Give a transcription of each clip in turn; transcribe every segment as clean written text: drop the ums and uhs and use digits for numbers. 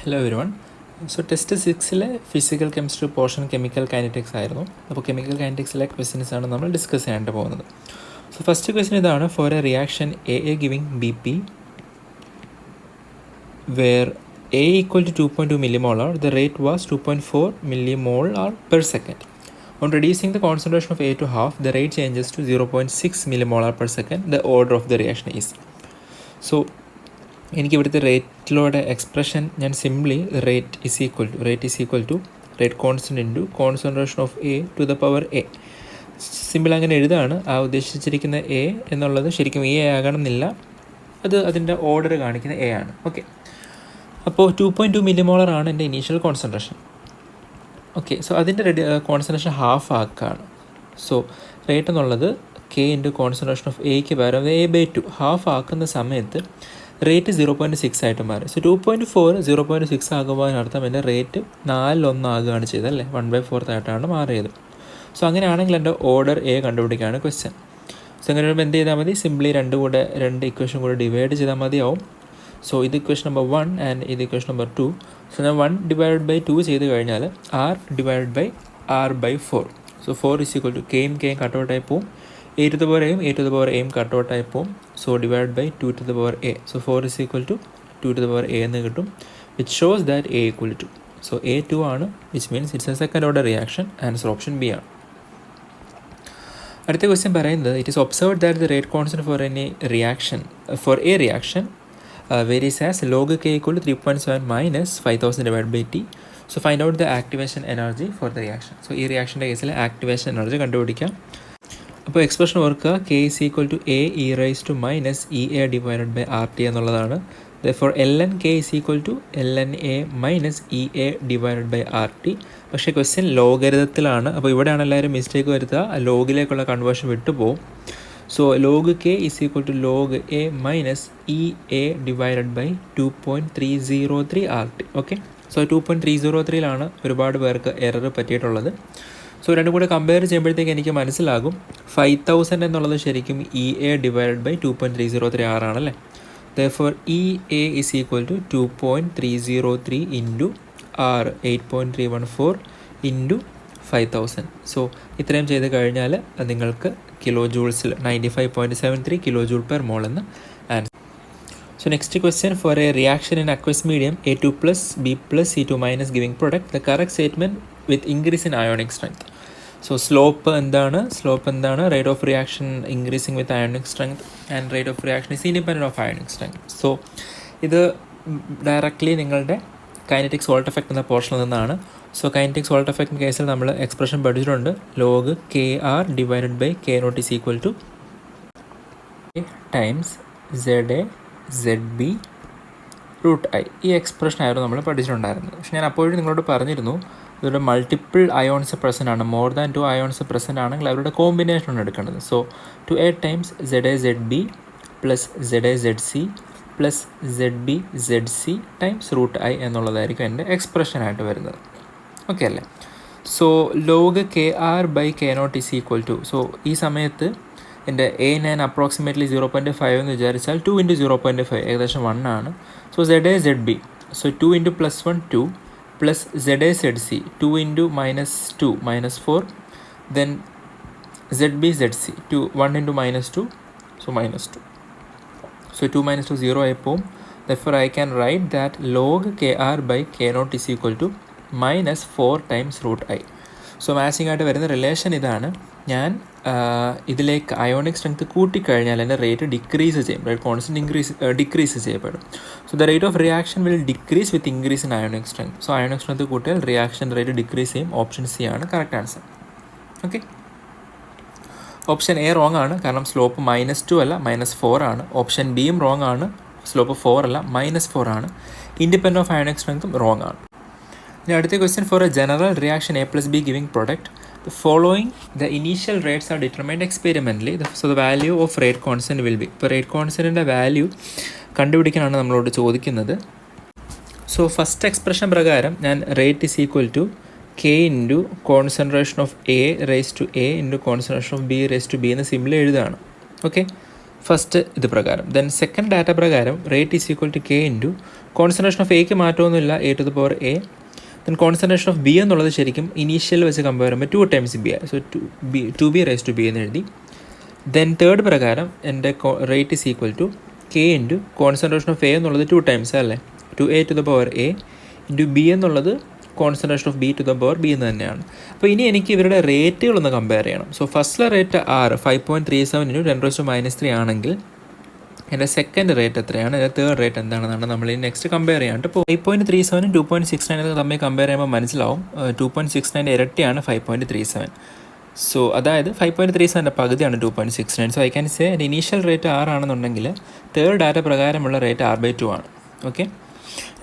Hello everyone. So test 6 physical chemistry portion chemical kinetics ആയിരുന്നു. അപ്പോൾ chemical കൈനറ്റിക്സിലെ questions ആണ് നമ്മൾ ഡിസ്കസ് ചെയ്യാനായിട്ട് പോകുന്നത്. സോ ഫസ്റ്റ് ക്വസ്റ്റ്യൻ ഇതാണ്: for a reaction A giving B P where A equal to 2.2 millimolar, the rate was 2.4 millimolar per second. On reducing the concentration of A to half, the rate changes to 0.6 millimolar per second. The order of the reaction is. So എനിക്ക് ഇവിടുത്തെ റേറ്റിലൂടെ expression ഞാൻ simply rate is equal to rate constant into concentration of A to the power A. Simple അങ്ങനെ എഴുതാണ്. ആ ഉദ്ദേശിച്ചിരിക്കുന്ന A എന്നുള്ളത് ശരിക്കും A ആകണമെന്നില്ല, അത് അതിൻ്റെ ഓർഡർ കാണിക്കുന്ന എ ആണ്. ഓക്കെ, അപ്പോൾ 2.2 millimolar ആണ് എൻ്റെ ഇനീഷ്യൽ കോൺസെൻട്രേഷൻ. ഓക്കെ, സോ അതിൻ്റെ കോൺസെൻട്രേഷൻ ഹാഫ് ആക്കുകയാണ്. സോ റേറ്റ് എന്നുള്ളത് കെ ഇൻറ്റു കോൺസെൻട്രേഷൻ ഓഫ് എക്ക് പകരം A/2 ഹാഫ് ആക്കുന്ന സമയത്ത് റേറ്റ് 0.6 ആയിട്ട് മാറി. സോ 2.4 0.6 ആകുമ്പോൾ അതിനർത്ഥം എൻ്റെ റേറ്റ് 4:1 ആകുകയാണ് ചെയ്തത്, അല്ലേ? 1/4 ആയിട്ടാണ് മാറിയത്. സോ അങ്ങനെയാണെങ്കിൽ എൻ്റെ ഓർഡർ എ കണ്ടുപിടിക്കുകയാണ് ക്വസ്റ്റ്യൻ. സോ അങ്ങനെ വരുമ്പോൾ എന്ത് ചെയ്താൽ മതി? സിംപ്ലി രണ്ട് ഇക്വേഷൻ കൂടെ ഡിവൈഡ് ചെയ്താൽ മതിയാവും. സോ ഇത് ഇക്വേഷൻ നമ്പർ 1 ആൻഡ് ഇത് ഇക്വേഷൻ നമ്പർ 2. സോ ഞാൻ 1/2 ചെയ്ത് കഴിഞ്ഞാൽ R/R/4. So 4 is equal to കെയും കട്ടൗട്ടായി പോവും, A to the power A കട്ടൗട്ടായി പോവും. So divide by 2 to the power A. So 4 is equal to 2 to the power A എന്ന് കിട്ടും, which shows that A equal to 2. So A 2 ആണ്, which means it's a second order reaction. Answer option B ആണ്. അടുത്ത question പറയുന്നത്: it is observed that the rate constant for a reaction varies as log k equal to 3.7 minus 5000 divided by T. So find out the activation energy for the reaction. So ഈ റിയാക്ഷൻ്റെ കേസിൽ activation energy കണ്ടുപിടിക്കാം. അപ്പോൾ expression ഓർക്കുക, K is equal to A E raise to minus E A divided by R T എന്നുള്ളതാണ്. For ln k is equal to ln A minus E A divided by R T. പക്ഷേ question ലോഗരിതത്തിലാണ്, അപ്പോൾ ഇവിടെയാണ് എല്ലാവരും mistake വരുത്തുക, ലോഗിലേക്കുള്ള conversion വിട്ടുപോകും. So log K is equal to log A minus E A divided by 2.303 R T. Okay, so 2.303 ഒരുപാട് പേർക്ക് എറർ പറ്റിയിട്ടുള്ളത്. സോ രണ്ടും കൂടെ കമ്പയർ ചെയ്യുമ്പോഴത്തേക്ക് എനിക്ക് മനസ്സിലാകും 5000 എന്നുള്ളത് ശരിക്കും ഇ എ ഡിവൈഡഡ് ബൈ 2.303 ആണല്ലേ. Therefore E A is equal to 2.303 into R 8.314 into 5000. So ഇത്രയും ചെയ്ത് കഴിഞ്ഞാൽ നിങ്ങൾക്ക് കിലോ ജൂൾസിൽ 95.73 കിലോ ജൂൾ പെർ മോൾ എന്ന് answer. So next question: for a reaction in aqueous medium A2 plus B plus C2 minus giving product, the correct statement with increase in ionic strength. So slope എന്താണ്? Rate of reaction increasing with ionic strength and rate of reaction is independent of ionic strength. So ഇത് directly നിങ്ങളുടെ kinetic salt effect എന്ന പോർഷനിൽ നിന്നാണ്. So kinetic salt എഫക്റ്റിൻ്റെ കേസിൽ നമ്മൾ expression പഠിച്ചിട്ടുണ്ട്. Log K R divided by K not is equal to times ZA ZB √I. ഈ expression ആയിരുന്നു നമ്മൾ പഠിച്ചിട്ടുണ്ടായിരുന്നത്. പക്ഷെ ഞാൻ അപ്പോഴും നിങ്ങളോട് പറഞ്ഞിരുന്നു, ഇതിലൂടെ മൾട്ടിപ്പിൾ അയോൺസ് പ്രസൻ്റ് ആണ്. മോർ ദാൻ 2 അയോൺസ് പ്രസൻ്റ് ആണെങ്കിൽ അവരുടെ കോമ്പിനേഷനാണ് എടുക്കേണ്ടത്. So 2A times ZA ZB plus ZA ZC plus ZB ZC times √I എന്നുള്ളതായിരിക്കും എൻ്റെ എക്സ്പ്രഷനായിട്ട് വരുന്നത്. ഓക്കെ അല്ലേ? So log K R by K not is equal to, so ഈ സമയത്ത് എൻ്റെ എ ഞാൻ അപ്രോക്സിമേറ്റ്ലി 0.5 എന്ന് വിചാരിച്ചാൽ 2 ഇൻറ്റു 0.5 ഏകദേശം 1 ആണ്. So ZA ZB, so 2 into +1 2 plus ZA ZC 2 into -2 -4 then ZB ZC 1 into -2 so -2. So 2 - 2 0 ആയി പോവും. Therefore I can write that log kr by k naught is equal to -4 times √I. So matching ആയിട്ട് വരുന്ന relation ഇതാണ്. ഞാൻ ഇതിലേക്ക് ionic strength കൂട്ടിക്കഴിഞ്ഞാൽ എൻ്റെ rate decrease ചെയ്യും, rate constant decrease ചെയ്യപ്പെടും. So the rate of reaction will decrease with increase in ionic strength. So ionic strength കൂട്ടിയാൽ reaction rate decrease ചെയ്യും. ഓപ്ഷൻ സി ആണ് correct answer. Okay, option A wrong ആണ്, കാരണം slope -2 അല്ല -4 ആണ്. Option ബിയും wrong ആണ്, സ്ലോപ്പ് 4 അല്ല -4 ആണ്. ഇൻഡിപെൻഡൻറ്റ് ഓഫ് അയോണിക് സ്ട്രെങ്ത്തും റോങ് ആണ്. ഇനി അടുത്ത question: for a general reaction A plus B giving product, the following the initial rates are determined experimentally. So the value of rate constant will be. ഇപ്പോൾ rate കോൺസ്റ്റൻറ്റിൻ്റെ value കണ്ടുപിടിക്കാനാണ് നമ്മളോട് ചോദിക്കുന്നത്. So first expression പ്രകാരം ഞാൻ rate is equal to K into concentration of A raise to A into concentration of B raise to B എന്ന് simple എഴുതുകയാണ്. Okay, first ഇത് പ്രകാരം. ദെൻ സെക്കൻഡ് ഡാറ്റ പ്രകാരം rate is equal to K into concentration of എക്ക് മാറ്റമൊന്നുമില്ല, A to the power A. Then concentration of B എന്നുള്ളത് ശരിക്കും initial വെച്ച് കമ്പയർ ചെയ്യുമ്പോൾ 2 ടൈംസ് ബി ആയി. So 2b raise to B എന്ന് എഴുതി. ദെൻ തേർഡ് പ്രകാരം എൻ്റെ rate is equal to K into concentration of A എന്നുള്ളത് 2 ടൈംസ് അല്ലേ, 2a to the power A into B എന്നുള്ളത് concentration of B to the power B എന്ന് തന്നെയാണ്. അപ്പോൾ ഇനി എനിക്ക് ഇവരുടെ റേറ്റുകളൊന്ന് കമ്പയർ ചെയ്യണം. സോ ഫസ്റ്റിലെ റേറ്റ് 5.37 ഇൻറ്റു 10⁻³ ആണെങ്കിൽ എൻ്റെ സെക്കൻഡ് റേറ്റ് എത്രയാണ്, എൻ്റെ തേർഡ് റേറ്റ് എന്താണെന്നാണ് നമ്മൾ ഈ നെക്സ്റ്റ് കമ്പയർ ചെയ്യാണ്ട്. ഇപ്പോൾ 5.37 2.69 തമ്മിൽ കമ്പയർ ചെയ്യുമ്പോൾ മനസ്സിലാവും 2.69 ഇരട്ടിയാണ് 5.37. സോ അതായത് 5.37 പകുതിയാണ് 2.69. സോ ഐ ക്യാൻ സേ എൻ്റെ ഇനീഷ്യൽ റേറ്റ് 6 ആണെന്നുണ്ടെങ്കിൽ തേർഡ് ഡാറ്റ പ്രകാരമുള്ള റേറ്റ് 6/2 ആണ്. ഓക്കെ.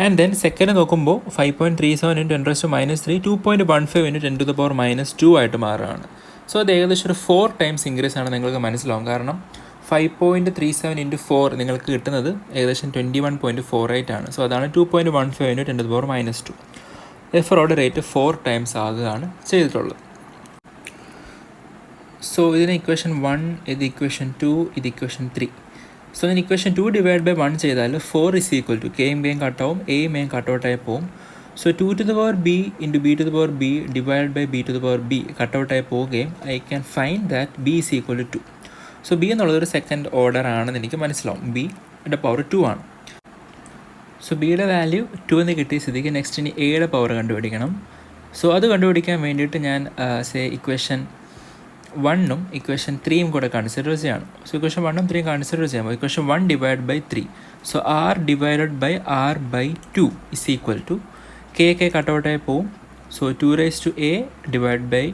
ആൻഡ് ദെൻ സെക്കൻഡ് നോക്കുമ്പോൾ 5.37 into 10⁻³ 2.15 into 10 to the power -2 ആയിട്ട് മാറുകയാണ്. സോ അത് ഏകദേശം ഒരു 4 ടൈംസ് ഇൻക്രീസ് ആണ് നിങ്ങൾക്ക് മനസ്സിലാവും. കാരണം 5.37 ഇൻറ്റു 4 നിങ്ങൾക്ക് കിട്ടുന്നത് ഏകദേശം 21.48 ആണ്. സോ അതാണ് 2.15 into 10 to the power -2. If അവിടെ റേറ്റ് 4 ടൈംസ് ആകുകയാണ് ചെയ്തിട്ടുള്ളത്. സോ ഇതിന് ഇക്വേഷൻ 1, ഇത് ഇക്വേഷൻ 2, ഇത് ഇക്വേഷൻ 3. സോ ഇതിന് ഇക്വേഷൻ 2 ഡിവൈഡ് ബൈ 1 ചെയ്താൽ 4 ഇസ് ഈക്വൽ ടു കെയും ബിയും കട്ടാവും, എയും എയും കട്ടൗട്ടായി പോവും. So 2 to the power B into B to the power B divide by B to the power B കട്ടൗട്ടായി പോവുകയും I can find that B is equal to 2. So B എന്നുള്ളതൊരു second order ആണെന്ന് എനിക്ക് മനസ്സിലാവും. ബിയുടെ പവർ 2 ആണ്. So ബിയുടെ value 2 എന്ന് കിട്ടിയ സ്ഥിതിക്ക് നെക്സ്റ്റ് ഇനി എയുടെ പവർ കണ്ടുപിടിക്കണം. സോ അത് കണ്ടുപിടിക്കാൻ വേണ്ടിയിട്ട് ഞാൻ ഇക്വേഷൻ 1ഉം ഇക്വേഷൻ 3യും കൂടെ കൺസിഡർ ചെയ്യണം. സോ ഇക്വേഷൻ 1ഉം 3യും കൺസിഡർ ചെയ്യുമ്പോൾ equation 1 divide by 3. So R divided by R by 2 is equal to K കട്ടൗട്ടായി പോവും. So 2 raise to A divide by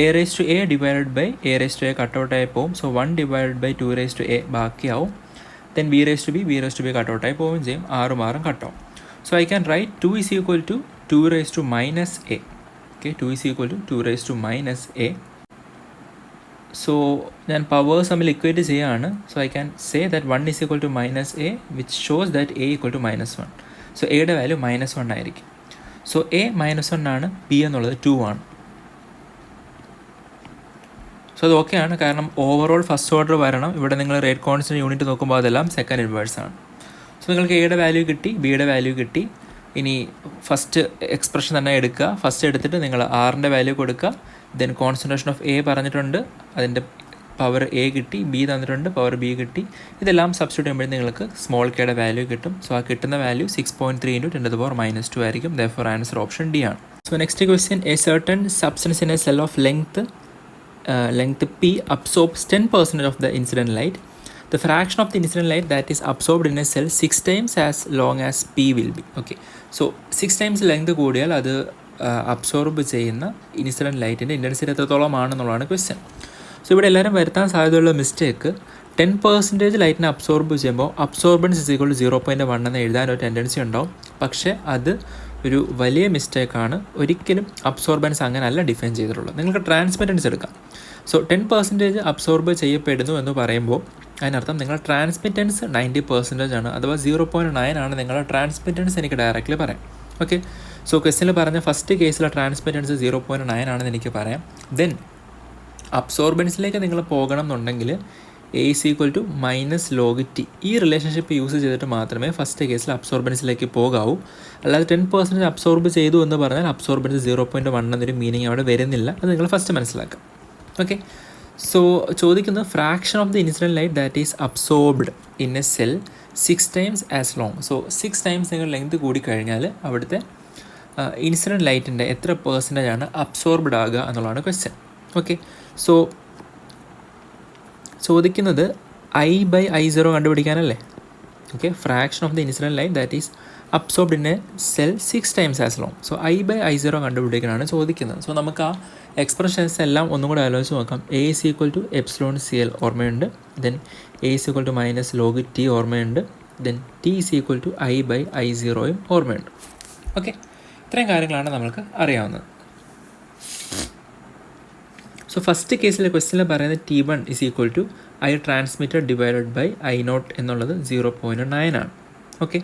A raise to A divided by A raise to A കട്ടൗട്ടായി പോവും. So 1 divided by 2 raise to A ബാക്കിയാവും. Then B raise to B കട്ടൗട്ടായി പോവുകയും ചെയ്യും. 6 കട്ടാവും. So I can right 2 is equal to 2 raise to minus A. Okay, 2 is equal to 2 raise to minus A. So ഞാൻ powers തമ്മിൽ equate ചെയ്യുകയാണ്. So I can say that 1 is equal to minus A which shows that A equal to -1. So എയുടെ value -1 ആയിരിക്കും. So A -1 ആണ്, B എന്നുള്ളത് 2 ആണ്. സോ അത് ഓക്കെ ആണ്, കാരണം ഓവറോൾ ഫസ്റ്റ് ഓർഡർ വരണം. ഇവിടെ നിങ്ങൾ റേറ്റ് കോൺസ്റ്റന്റ് യൂണിറ്റ് നോക്കുമ്പോൾ അതെല്ലാം സെക്കൻഡ് ഇൻവേഴ്സ് ആണ്. സോ നിങ്ങൾക്ക് എയുടെ വാല്യൂ കിട്ടി, ബിയുടെ വാല്യൂ കിട്ടി. ഇനി ഫസ്റ്റ് എക്സ്പ്രഷൻ തന്നെ എടുക്കുക. ഫസ്റ്റ് എടുത്തിട്ട് നിങ്ങൾ ആറിൻ്റെ വാല്യൂ കൊടുക്കുക. ദെൻ കോൺസെൻട്രേഷൻ ഓഫ് എ പറഞ്ഞിട്ടുണ്ട്, അതിൻ്റെ പവർ എ കിട്ടി. ബി തന്നിട്ടുണ്ട്, പവർ ബി കിട്ടി. ഇതെല്ലാം സബ്സ്റ്റിറ്റ്യൂട്ട് ചെയ്യുമ്പോൾ നിങ്ങൾക്ക് സ്മോൾ കെയുടെ വാല്യൂ കിട്ടും. സോ ആ കിട്ടുന്ന value 6.3 into 10 to the power -2 ആയിരിക്കും. ദെർഫോർ ആൻസർ ഓപ്ഷൻ ഡി ആണ്. So next question, a certain substance in a cell of length P absorbs 10% of the incident light. The fraction of the incident light that is absorbed in a cell 6 times as long as P will be. Okay, so 6 times length കൂടിയാൽ അത് absorb ചെയ്യുന്ന incident ലൈറ്റിൻ്റെ intensity എത്രത്തോളമാണെന്നുള്ളതാണ് question. So ഇവിടെ എല്ലാവരും വരുത്താൻ സാധ്യതയുള്ള mistake 10% ലൈറ്റിനെ absorb ചെയ്യുമ്പോൾ absorbents is equal to 0.1 എന്ന് എഴുതാനൊരു ടെൻഡൻസി ഉണ്ടാവും. പക്ഷേ അത് ഒരു വലിയ മിസ്റ്റേക്കാണ്. ഒരിക്കലും അബ്സോർബൻസ് അങ്ങനെയല്ല ഡിഫൈൻ ചെയ്തിട്ടുള്ളത്. നിങ്ങൾക്ക് ട്രാൻസ്മിറ്റൻസ് എടുക്കാം. സോ 10% അബ്സോർബ് ചെയ്യപ്പെടുന്നു എന്ന് പറയുമ്പോൾ അതിനർത്ഥം നിങ്ങളുടെ ട്രാൻസ്മിറ്റൻസ് 90% ആണ്, അഥവാ 0.9 ആണ് നിങ്ങളുടെ ട്രാൻസ്മിറ്റൻസ്. എനിക്ക് ഡയറക്റ്റ്ലി പറയാം. ഓക്കെ, സോ ക്വസ്റ്റ്യനിൽ പറഞ്ഞ ഫസ്റ്റ് കേസിലെ ട്രാൻസ്മിറ്റൻസ് 0.9 ആണെന്ന് എനിക്ക് പറയാം. ദെൻ അബ്സോർബൻസിലേക്ക് നിങ്ങൾ പോകണം എന്നുണ്ടെങ്കിൽ A is equal to -log t. ഈ റിലേഷൻഷിപ്പ് യൂസ് ചെയ്തിട്ട് മാത്രമേ ഫസ്റ്റ് കേസിൽ അബ്സോർബൻസിലേക്ക് പോകാവൂ. അല്ലാതെ 10% അബ്സോർബ് ചെയ്തു എന്ന് പറഞ്ഞാൽ അബ്സോർബൻസ് 0.1 എന്നൊരു മീനിങ് അവിടെ വരുന്നില്ല. അത് നിങ്ങൾ ഫസ്റ്റ് മനസ്സിലാക്കാം. ഓക്കെ, സോ ചോദിക്കുന്നത് fraction of the incident light that is absorbed in a cell 6 times as long. So 6 times നിങ്ങൾ ലെങ്ത് കൂടിക്കഴിഞ്ഞാൽ അവിടുത്തെ ഇൻസിഡൻറ്റ് ലൈറ്റിൻ്റെ എത്ര % ആണ് അബ്സോർബ്ഡ് ആകുക എന്നുള്ളതാണ് ക്വസ്റ്റ്യൻ. ഓക്കെ, സോ ചോദിക്കുന്നത് I/I0 കണ്ടുപിടിക്കാനല്ലേ. Okay, fraction of the incident light that is absorbed in a cell 6 times as long. So I/I0 കണ്ടുപിടിക്കാനാണ് ചോദിക്കുന്നത്. സോ നമുക്ക് ആ എക്സ്പ്രഷൻസ് എല്ലാം ഒന്നും കൂടെ ആലോചിച്ച് നോക്കാം. A is equal to εcl ഓർമ്മയുണ്ട്. Then A is equal to -log t ഓർമ്മയുണ്ട്. Then T is equal to I/I0യും ഓർമ്മയുണ്ട്. ഓക്കെ, ഇത്രയും കാര്യങ്ങളാണ് നമുക്ക് അറിയാവുന്നത്. സോ ഫസ്റ്റ് കേസിലെ ക്വസ്റ്റ്യനിൽ പറയുന്നത് T1 is equal to I transmitted divided by I0 എന്നുള്ളത് 0.9 ആണ്. ഓക്കെ,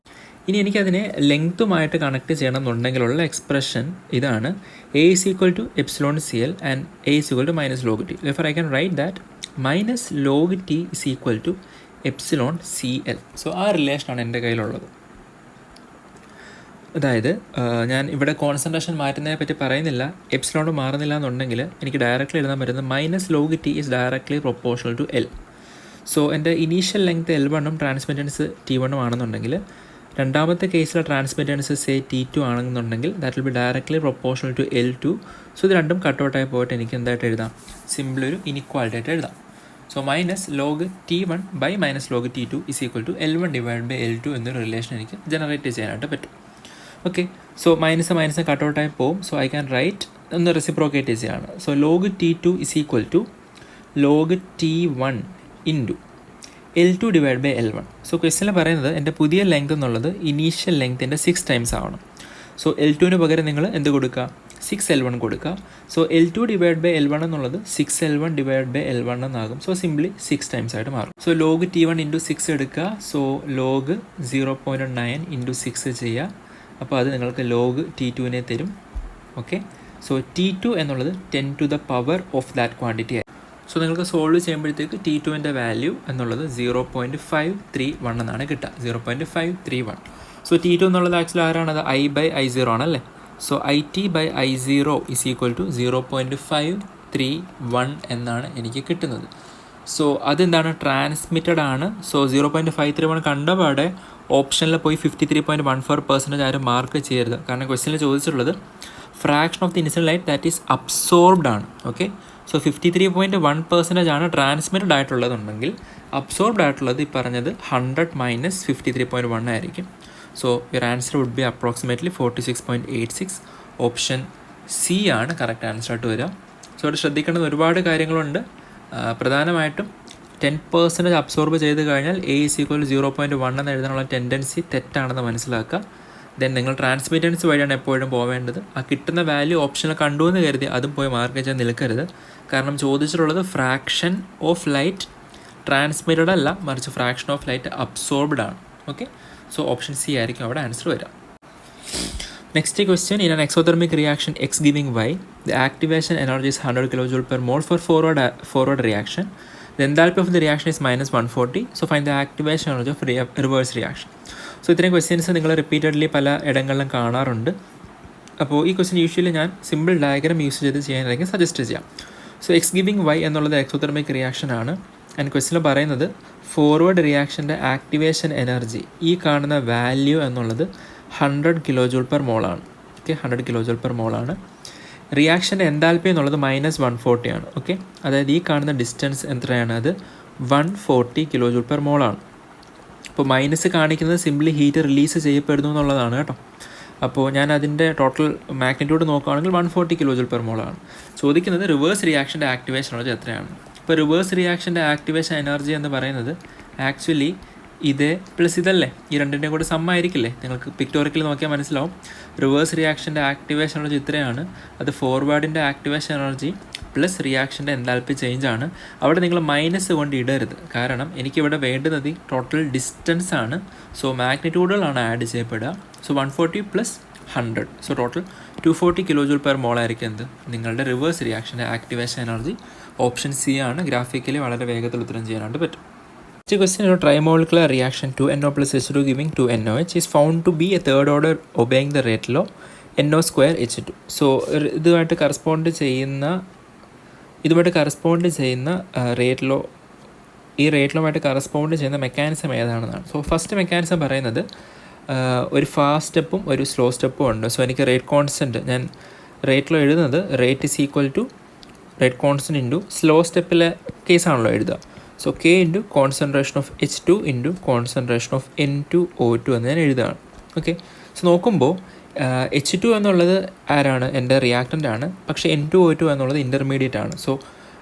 ഇനി എനിക്കതിനെ ലെങ്ത്തുമായിട്ട് കണക്ട് ചെയ്യണം എന്നുണ്ടെങ്കിലുള്ള എക്സ്പ്രഷൻ ഇതാണ്. A is equal to εcl and A is equal to -log t. Therefore I can write that minus log T is equal to epsilon C L. So ആ റിലേഷനാണ് എൻ്റെ കയ്യിലുള്ളത്. അതായത് ഞാൻ ഇവിടെ കോൺസെൻട്രേഷൻ മാറ്റുന്നതിനെ പറ്റി പറയുന്നില്ല. എപ്സിലോൺ മാറുന്നില്ല എന്നുണ്ടെങ്കിൽ എനിക്ക് ഡയറക്റ്റ്ലി എഴുതാൻ പറ്റുന്നത് minus log T is directly proportional to L. So എൻ്റെ initial length L1 transmittance T1 ആണെന്നുണ്ടെങ്കിൽ, രണ്ടാമത്തെ കേസിലെ ട്രാൻസ്മിറ്റൻസ് സേ T2 ആണെന്നുണ്ടെങ്കിൽ that will be directly proportional to L2. So ഇത് രണ്ടും കട്ടൗട്ടായി പോയിട്ട് എനിക്ക് എന്തായിട്ട് എഴുതാം? സിമ്പിൾ ഒരു ഇനിക്വാലിറ്റി ആയിട്ട് എഴുതാം. So minus log T1 by minus log T2 is equal to L1 divide by L2 എന്നൊരു റിലേഷൻ എനിക്ക് ജനറേറ്റ് ചെയ്യാനായിട്ട് പറ്റും. ഓക്കെ, സോ മൈനസ് കട്ടൗട്ടായി പോവും. സോ ഐ ക്യാൻ റൈറ്റ് ഒന്ന് റെസിപ്രോക്കേറ്റ് ചെയ്യാണ്. So log T2 is equal to log T1 into L2 divide by L1. So ക്വസ്റ്റ്യനിൽ പറയുന്നത് എൻ്റെ പുതിയ ലെങ്ത് എന്നുള്ളത് ഇനീഷ്യൽ ലെങ്ത്തിൻ്റെ 6 ടൈംസ് ആവണം. സോ L2ന് പകരം നിങ്ങൾ എന്ത് കൊടുക്കുക? 6L1 കൊടുക്കുക. So L2 divide by L1 എന്നുള്ളത് 6L1 ഡിവൈഡ് ബൈ L1 എന്നാകും. സോ സിംപ്ലി 6 ടൈംസ് ആയിട്ട് മാറും. സോ ലോഗ് T1 ഇൻറ്റു 6 എടുക്കുക. സോ ലോഗ് 0.9 ഇൻറ്റു 6 ചെയ്യുക. അപ്പോൾ അത് നിങ്ങൾക്ക് ലോഗ് T2നെ തരും. ഓക്കെ, സോ T2 എന്നുള്ളത് 10 to the power of that quantity ആയി. സോ നിങ്ങൾക്ക് സോൾവ് ചെയ്യുമ്പോഴത്തേക്ക് T2ൻ്റെ വാല്യൂ എന്നുള്ളത് 0.531 എന്നാണ് കിട്ടുക. 0.531. സോ T2 എന്നുള്ളത് ആക്ച്വലി ആരാണത്? I/I0 ആണല്ലേ. So IT by I0 is equal to 0.531 എന്നാണ് എനിക്ക് കിട്ടുന്നത്. സോ അതെന്താണ്? ട്രാൻസ്മിറ്റഡ് ആണ്. സോ 0.531 കണ്ടപാടെ ഓപ്ഷനിൽ പോയി 53.14% ആരും മാർക്ക് ചെയ്യരുത്. കാരണം ക്വസ്റ്റ്യനിൽ ചോദിച്ചിട്ടുള്ളത് fraction of the initial light that is absorbed ആണ്. ഓക്കെ, സോ 53.1% ആണ് ട്രാൻസ്മിറ്റഡ് ആയിട്ടുള്ളതുണ്ടെങ്കിൽ അബ്സോർബ്ഡ് ആയിട്ടുള്ളത് ഈ പറഞ്ഞത് 100 മൈനസ് 53.1 ആയിരിക്കും. So your answer would be approximately 46.86. Option C ആണ് കറക്റ്റ് ആൻസർ ആയിട്ട് വരിക. സോ അവിടെ ശ്രദ്ധിക്കേണ്ടത് ഒരുപാട് കാര്യങ്ങളുണ്ട്. പ്രധാനമായിട്ടും 10% അബ്സോർബ് ചെയ്ത് കഴിഞ്ഞാൽ A is equal to 0.1 എന്ന് എഴുതാനുള്ള ടെൻഡൻസി തെറ്റാണെന്ന് മനസ്സിലാക്കുക. ദെൻ നിങ്ങൾ ട്രാൻസ്മിറ്റൻസ് വഴിയാണ് എപ്പോഴും പോവേണ്ടത്. ആ കിട്ടുന്ന വാല്യൂ ഓപ്ഷനിൽ കണ്ടു എന്ന് കരുതി അതും പോയി മാർക്ക് ചെയ്യാൻ നിൽക്കരുത്. കാരണം ചോദിച്ചിട്ടുള്ളത് ഫ്രാക്ഷൻ ഓഫ് ലൈറ്റ് ട്രാൻസ്മിറ്റഡ് അല്ല, മറിച്ച് ഫ്രാക്ഷൻ ഓഫ് ലൈറ്റ് അബ്സോർബ്ഡ് ആണ്. ഓക്കെ, സോ ഓപ്ഷൻ സി ആയിരിക്കും അവിടെ ആൻസർ വരിക. Next question, in an exothermic reaction X giving Y, the activation energy is 100 kJ per mole for forward reaction. The enthalpy of the reaction is minus 140. So find the activation energy of reverse reaction. So ഇത്രയും questions നിങ്ങൾ repeatedly പല ഇടങ്ങളിലും കാണാറുണ്ട്. അപ്പോൾ ഈ question usually ഞാൻ simple diagram use ചെയ്ത് ചെയ്യാനായിരിക്കും suggest ചെയ്യാം. സോ X giving Y എന്നുള്ളത് എക്സോതെർമിക് റിയാക്ഷൻ ആണ്. ആൻഡ് ക്വസ്റ്റ്യനിൽ പറയുന്നത് ഫോർവേഡ് റിയാക്ഷൻ്റെ ആക്ടിവേഷൻ എനർജി ഈ കാണുന്ന വാല്യൂ എന്നുള്ളത് 100 kJ per mole ആണ്. ഓക്കെ, 100 kJ per mole ആണ്. റിയാക്ഷൻ്റെ എൻതാൽപ്പി എന്നുള്ളത് മൈനസ് 140 ആണ്. ഓക്കെ, അതായത് ഈ കാണുന്ന ഡിസ്റ്റൻസ് എത്രയാണ്? അത് 140 kJ per mole ആണ്. അപ്പോൾ മൈനസ് കാണിക്കുന്നത് സിംപ്ലി ഹീറ്റ് റിലീസ് ചെയ്യപ്പെടുന്നു എന്നുള്ളതാണ് കേട്ടോ. അപ്പോൾ ഞാൻ അതിൻ്റെ ടോട്ടൽ മാഗ്നിറ്റ്യൂഡ് നോക്കുകയാണെങ്കിൽ 140 kJ per mole ആണ്. ചോദിക്കുന്നത് റിവേഴ്സ് റിയാക്ഷൻ്റെ ആക്ടിവേഷൻ എനർജി എത്രയാണ്? ഇപ്പോൾ റിവേഴ്സ് റിയാക്ഷൻ്റെ ആക്ടിവേഷൻ എനർജി എന്ന് പറയുന്നത് ആക്ച്വലി ഇതേ പ്ലസ് ഇതല്ലേ, ഈ രണ്ടിൻ്റെയും കൂടെ സമ്മായിരിക്കില്ലേ? നിങ്ങൾക്ക് പിക്ടോറിക്കൽ നോക്കിയാൽ മനസ്സിലാവും. റിവേഴ്സ് റിയാക്ഷൻ്റെ ആക്ടിവേഷൻ എനർജി ഇത്രയാണ്. അത് ഫോർവേഡിൻ്റെ ആക്ടിവേഷൻ എനർജി പ്ലസ് റിയാക്ഷൻ്റെ എൻതാൽപ്പി ചേഞ്ച് ആണ്. അവിടെ നിങ്ങൾ മൈനസ് കൊണ്ട് ഇടരുത്. കാരണം എനിക്കിവിടെ വേണ്ടുന്നത് ടോട്ടൽ ഡിസ്റ്റൻസ് ആണ്. സോ മാഗ്നിറ്റ്യൂഡുകളാണ് ആഡ് ചെയ്യപ്പെടുക. So 140 plus 100, so total 240 kJ per mole ആയിരിക്കും എന്ത്? നിങ്ങളുടെ റിവേഴ്സ് റിയാക്ഷൻ്റെ ആക്ടിവേഷൻ എനർജി. ഓപ്ഷൻ സി ആണ്. ഗ്രാഫിക്കലി വളരെ വേഗത്തിൽ ഉത്തരം ചെയ്യാനായിട്ട് പറ്റും. Next question, a trimolecular reaction 2NO plus H2 giving 2NOH is found to be a third order obeying the rate law NO square H2. So ഇതുമായിട്ട് correspond ചെയ്യുന്ന rate law, ഈ rate ലോമായിട്ട് correspond ചെയ്യുന്ന mechanism ഏതാണെന്നാണ്. So first mechanism പറയുന്നത് ഒരു fast സ്റ്റെപ്പും ഒരു slow സ്റ്റെപ്പും ഉണ്ട്. So എനിക്ക് rate constant ഞാൻ റേറ്റ് ലോ എഴുതുന്നത് rate is equal to rate constant into slow സ്റ്റെപ്പിലെ കേസാണല്ലോ എഴുതുക. So K into concentration of H2 into concentration of N2O2 എന്ന് ഞാൻ എഴുതുകയാണ്. ഓക്കെ, സോ നോക്കുമ്പോൾ H2 എന്നുള്ളത് ആരാണ്? എൻ്റെ റിയാക്റ്റൻ്റ് ആണ്. പക്ഷേ N2O2 എന്നുള്ളത് ഇൻ്റർമീഡിയറ്റ് ആണ്. സോ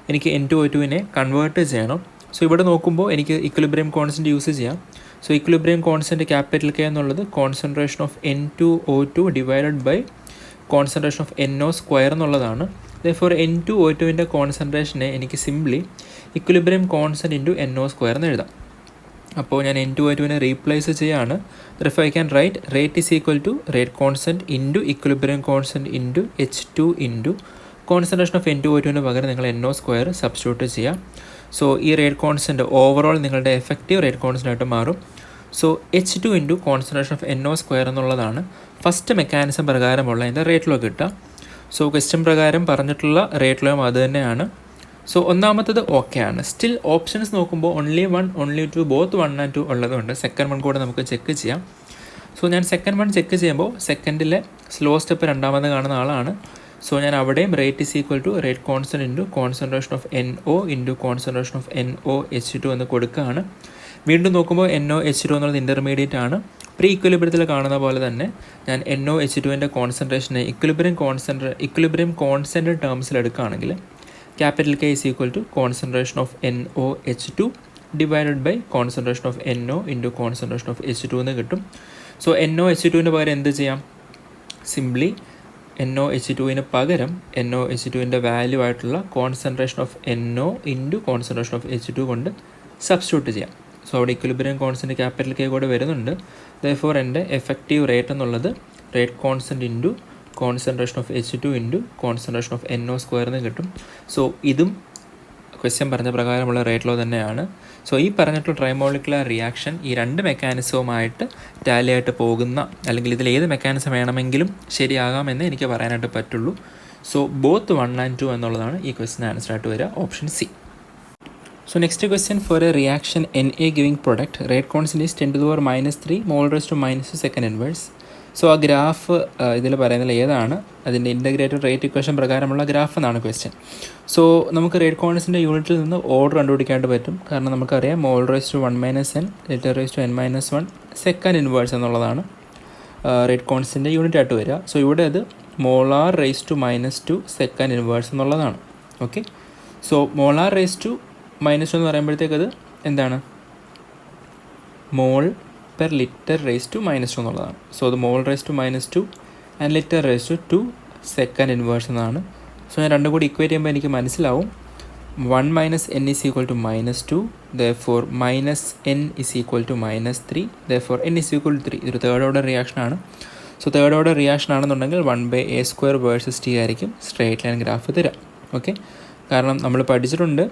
എനിക്ക് N2O2നെ കൺവേർട്ട് ചെയ്യണം. സോ ഇവിടെ നോക്കുമ്പോൾ എനിക്ക് ഇക്വിലിബ്രിയം കോൺസ്റ്റൻറ്റ് യൂസ് ചെയ്യാം. So equilibrium constant capital K എന്നുള്ളത് concentration of N2O2 divided by concentration of NO square എന്നുള്ളതാണ്. ഫോർ N2O2ൻ്റെ കോൺസെൻട്രേഷനെ എനിക്ക് simply equilibrium constant into NO square എന്ന് എഴുതാം. അപ്പോൾ ഞാൻ N2O2നെ റീപ്ലേസ് ചെയ്യാണ്. If I can write rate is equal to rate constant into equilibrium constant into H2 into concentration of N2O2ന് പകരം നിങ്ങൾ NO സ്ക്വയർ സബ്സ്റ്റിറ്റ്യൂട്ട് ചെയ്യാം. സോ ഈ റേറ്റ് കോൺസ്റ്റൻറ്റ് ഓവറോൾ നിങ്ങളുടെ എഫക്റ്റീവ് റേറ്റ് കോൺസ്റ്റൻ്റ് മാറും. So H2 into concentration of NO² എന്നുള്ളതാണ് first mechanism പ്രകാരമുള്ള അതിൻ്റെ റേറ്റ് ലോ കിട്ടുക. സോ ക്വസ്റ്റ്യൻ പ്രകാരം പറഞ്ഞിട്ടുള്ള റേറ്റ് ലോയും അത് തന്നെയാണ്. സോ ഒന്നാമത്തത് ഓക്കെ ആണ്. സ്റ്റിൽ ഓപ്ഷൻസ് നോക്കുമ്പോൾ only 1, only 2, both 1 and 2 ഉള്ളതുകൊണ്ട് സെക്കൻഡ് വൺ കൂടെ നമുക്ക് ചെക്ക് ചെയ്യാം. സോ ഞാൻ സെക്കൻഡ് വൺ ചെക്ക് ചെയ്യുമ്പോൾ സെക്കൻഡിലെ സ്ലോ സ്റ്റെപ്പ് രണ്ടാമത് കാണുന്ന ആളാണ്. സോ ഞാൻ അവിടെയും rate is equal to rate constant into concentration of NO into concentration of NOH2 എന്ന് കൊടുക്കുകയാണ്. വീണ്ടും നോക്കുമ്പോൾ NOH2 എന്നുള്ളത് ഇൻ്റർമീഡിയറ്റ് ആണ്. പ്രീ ഇക്വലിബ്രിയത്തിൽ കാണുന്ന പോലെ തന്നെ ഞാൻ NOH2ൻ്റെ കോൺസെൻട്രേഷനെ ഇക്വലിബ്രിയം കോൺസ്റ്റൻറ്റ് ടേംസിൽ എടുക്കുകയാണെങ്കിൽ capital K is equal to concentration of NOH2 divided by concentration of NO into concentration of H2 എന്ന് കിട്ടും. സോ NOH2ന് പകരം എന്ത് ചെയ്യാം? സിംപ്ലി NOH2ന് പകരം NOH2ൻ്റെ വാല്യൂ ആയിട്ടുള്ള concentration of NO into concentration of H2 കൊണ്ട് സബ്സ്റ്റിറ്റ്യൂട്ട് ചെയ്യാം. സോ അവിടെ ഇക്വലിബ്രിയം കോൺസ്റ്റൻറ്റ് ക്യാപിറ്റൽ K കൂടെ വരുന്നുണ്ട്. ദെയർഫോർ എൻ്റെ എഫക്റ്റീവ് റേറ്റ് എന്നുള്ളത് rate constant into concentration of H2 into concentration of NO² എന്ന് കിട്ടും. സോ ഇതും ക്വസ്റ്റ്യൻ പറഞ്ഞ പ്രകാരമുള്ള റേറ്റ് ലോ തന്നെയാണ്. സോ ഈ പറഞ്ഞിട്ടുള്ള ട്രൈമോളിക്കുലർ റിയാക്ഷൻ ഈ രണ്ട് മെക്കാനിസവുമായിട്ട് ടാലി ആയിട്ട് പോകുന്ന, അല്ലെങ്കിൽ ഇതിൽ ഏത് മെക്കാനിസം വേണമെങ്കിലും ശരിയാകാമെന്ന് എനിക്ക് പറയാനായിട്ട് പറ്റുള്ളൂ. സോ ബോത്ത് 1 and 2 എന്നുള്ളതാണ് ഈ ക്വസ്റ്റ്യൻ ആൻസർ ആയിട്ട് വരിക, option C. So next question, for a reaction Na giving product, rate constant is 10 to the power -3 mole raised to -2 second inverse. So ആ ഗ്രാഫ് ഇതിൽ പറയുന്നത് ഏതാണ്? അതിൻ്റെ ഇൻ്റഗ്രേറ്റഡ് റേറ്റ് ഇക്വേഷൻ പ്രകാരമുള്ള ഗ്രാഫ് എന്നാണ് ക്വസ്റ്റ്യൻ. സോ നമുക്ക് റേറ്റ് കോൺസ്റ്റൻറ്റിൻ്റെ യൂണിറ്റിൽ നിന്ന് ഓർഡർ കണ്ടുപിടിക്കാനായിട്ട് പറ്റും. കാരണം നമുക്കറിയാം mole raise to 1 - n litre raise to n-1 second inverse എന്നുള്ളതാണ് റേറ്റ് കോൺസ്റ്റൻറ്റിൻ്റെ യൂണിറ്റ് ആയിട്ട് വരിക. സോ ഇവിടെ അത് molar raise to -2 second inverse എന്നുള്ളതാണ്. Okay, so molar raise to -2 എന്ന് പറയുമ്പോഴത്തേക്ക് അത് എന്താണ്? Mole per litre raise to -2 എന്നുള്ളതാണ്. സോ അത് mole raise to -2 and litre raise to 2 second inverse എന്നാണ്. സോ ഞാൻ രണ്ടും കൂടി ഇക്വേറ്റ് ചെയ്യുമ്പോൾ എനിക്ക് മനസ്സിലാവും 1 - n is equal to -2, therefore -n is equal to -3, therefore n is equal to 3. ഇതൊരു തേർഡ് ഓർഡർ റിയാക്ഷനാണ്. സോ തേർഡ് ഓർഡർ റിയാക്ഷൻ ആണെന്നുണ്ടെങ്കിൽ 1/a² വേഴ്സസ് t ആയിരിക്കും സ്ട്രേറ്റ് ലൈൻ ഗ്രാഫ് തരാം. ഓക്കെ, കാരണം നമ്മൾ പഠിച്ചിട്ടുണ്ട്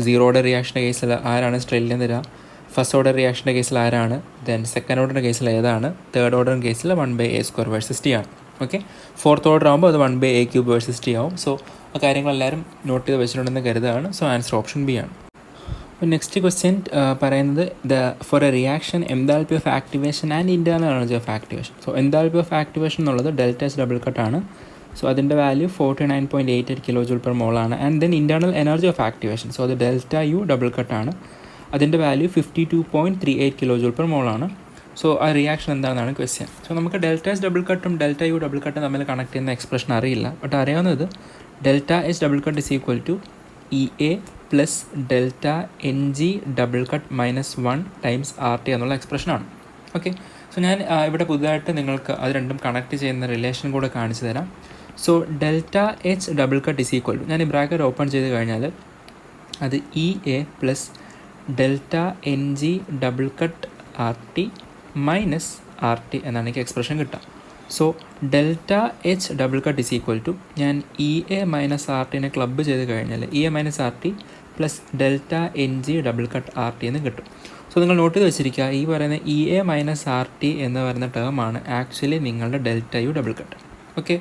സീറോ ഓർഡർ റിയാക്ഷൻ്റെ കേസിൽ ആരാണ് സ്ട്രേറ്റ് ലൈൻ തരിക, ഫസ്റ്റ് ഓർഡർ റിയാക്ഷൻ്റെ കേസിൽ ആരാണ്, ദെൻ സെക്കൻഡ് ഓർഡറിൻ്റെ കേസിൽ ഏതാണ്, തേർഡ് ഓർഡർ കേസിൽ 1/a² വേഴ്സസ് t ആണ്. ഓക്കെ, ഫോർത്ത് ഓർഡർ ആകുമ്പോൾ അത് 1/a³ വേഴ്സസ് t ആവും. സോ ആ കാര്യങ്ങളെല്ലാവരും നോട്ട് ചെയ്ത് വെച്ചിട്ടുണ്ടെന്ന് കരുതാണ്. സോ ആൻസർ ഓപ്ഷൻ ബി ആണ്. നെക്സ്റ്റ് ക്വസ്റ്റ്യൻ പറയുന്നത് for a reaction enthalpy of activation and internal energy of activation. So enthalpy of activation എന്നുള്ളത് ΔH ഡബിൾ കട്ടാണ്. സോ അതിൻ്റെ വാല്യൂ 49.88 kJ/mol ആണ്. And then internal energy of activation, so അത് ΔU double കട്ടാണ്. അതിൻ്റെ value 52.38 kJ/mol ആണ്. So ആ reaction എന്താണെന്നാണ് question. So നമുക്ക് ΔH ഡബിൾ കട്ടും ΔU ഡബിൾ കട്ടും തമ്മിൽ കണക്ട് ചെയ്യുന്ന എക്സ്പ്രഷൻ അറിയില്ല. ബട്ട് അറിയാവുന്നത് ΔH double cut is equal to EA plus ΔNG double cut -1 times RT എന്നുള്ള എക്സ്പ്രഷനാണ്. ഓക്കെ, സോ ഞാൻ ഇവിടെ പുതുതായിട്ട് നിങ്ങൾക്ക് അത് രണ്ടും കണക്ട് ചെയ്യുന്ന റിലേഷൻ കൂടെ കാണിച്ചു തരാം. So ΔH double cut is equal to, ഞാൻ ഈ ബ്രാക്കറ്റ് ഓപ്പൺ ചെയ്ത് കഴിഞ്ഞാൽ അത് EA plus ΔNG double cut RT minus RT എന്നാണ് എനിക്ക് എക്സ്പ്രഷൻ കിട്ടുക. So ΔH double cut is equal to, ഞാൻ EA മൈനസ് RTനെ ക്ലബ്ബ് ചെയ്ത് കഴിഞ്ഞാൽ EA minus RT plus ΔNG double cut RT എന്ന് കിട്ടും. സോ നിങ്ങൾ നോട്ട് ചെയ്ത് വെച്ചിരിക്കുക, ഈ പറയുന്ന EA മൈനസ് RT എന്ന് പറയുന്ന ടേമാണ് ആക്ച്വലി നിങ്ങളുടെ ΔU double cut. Okay,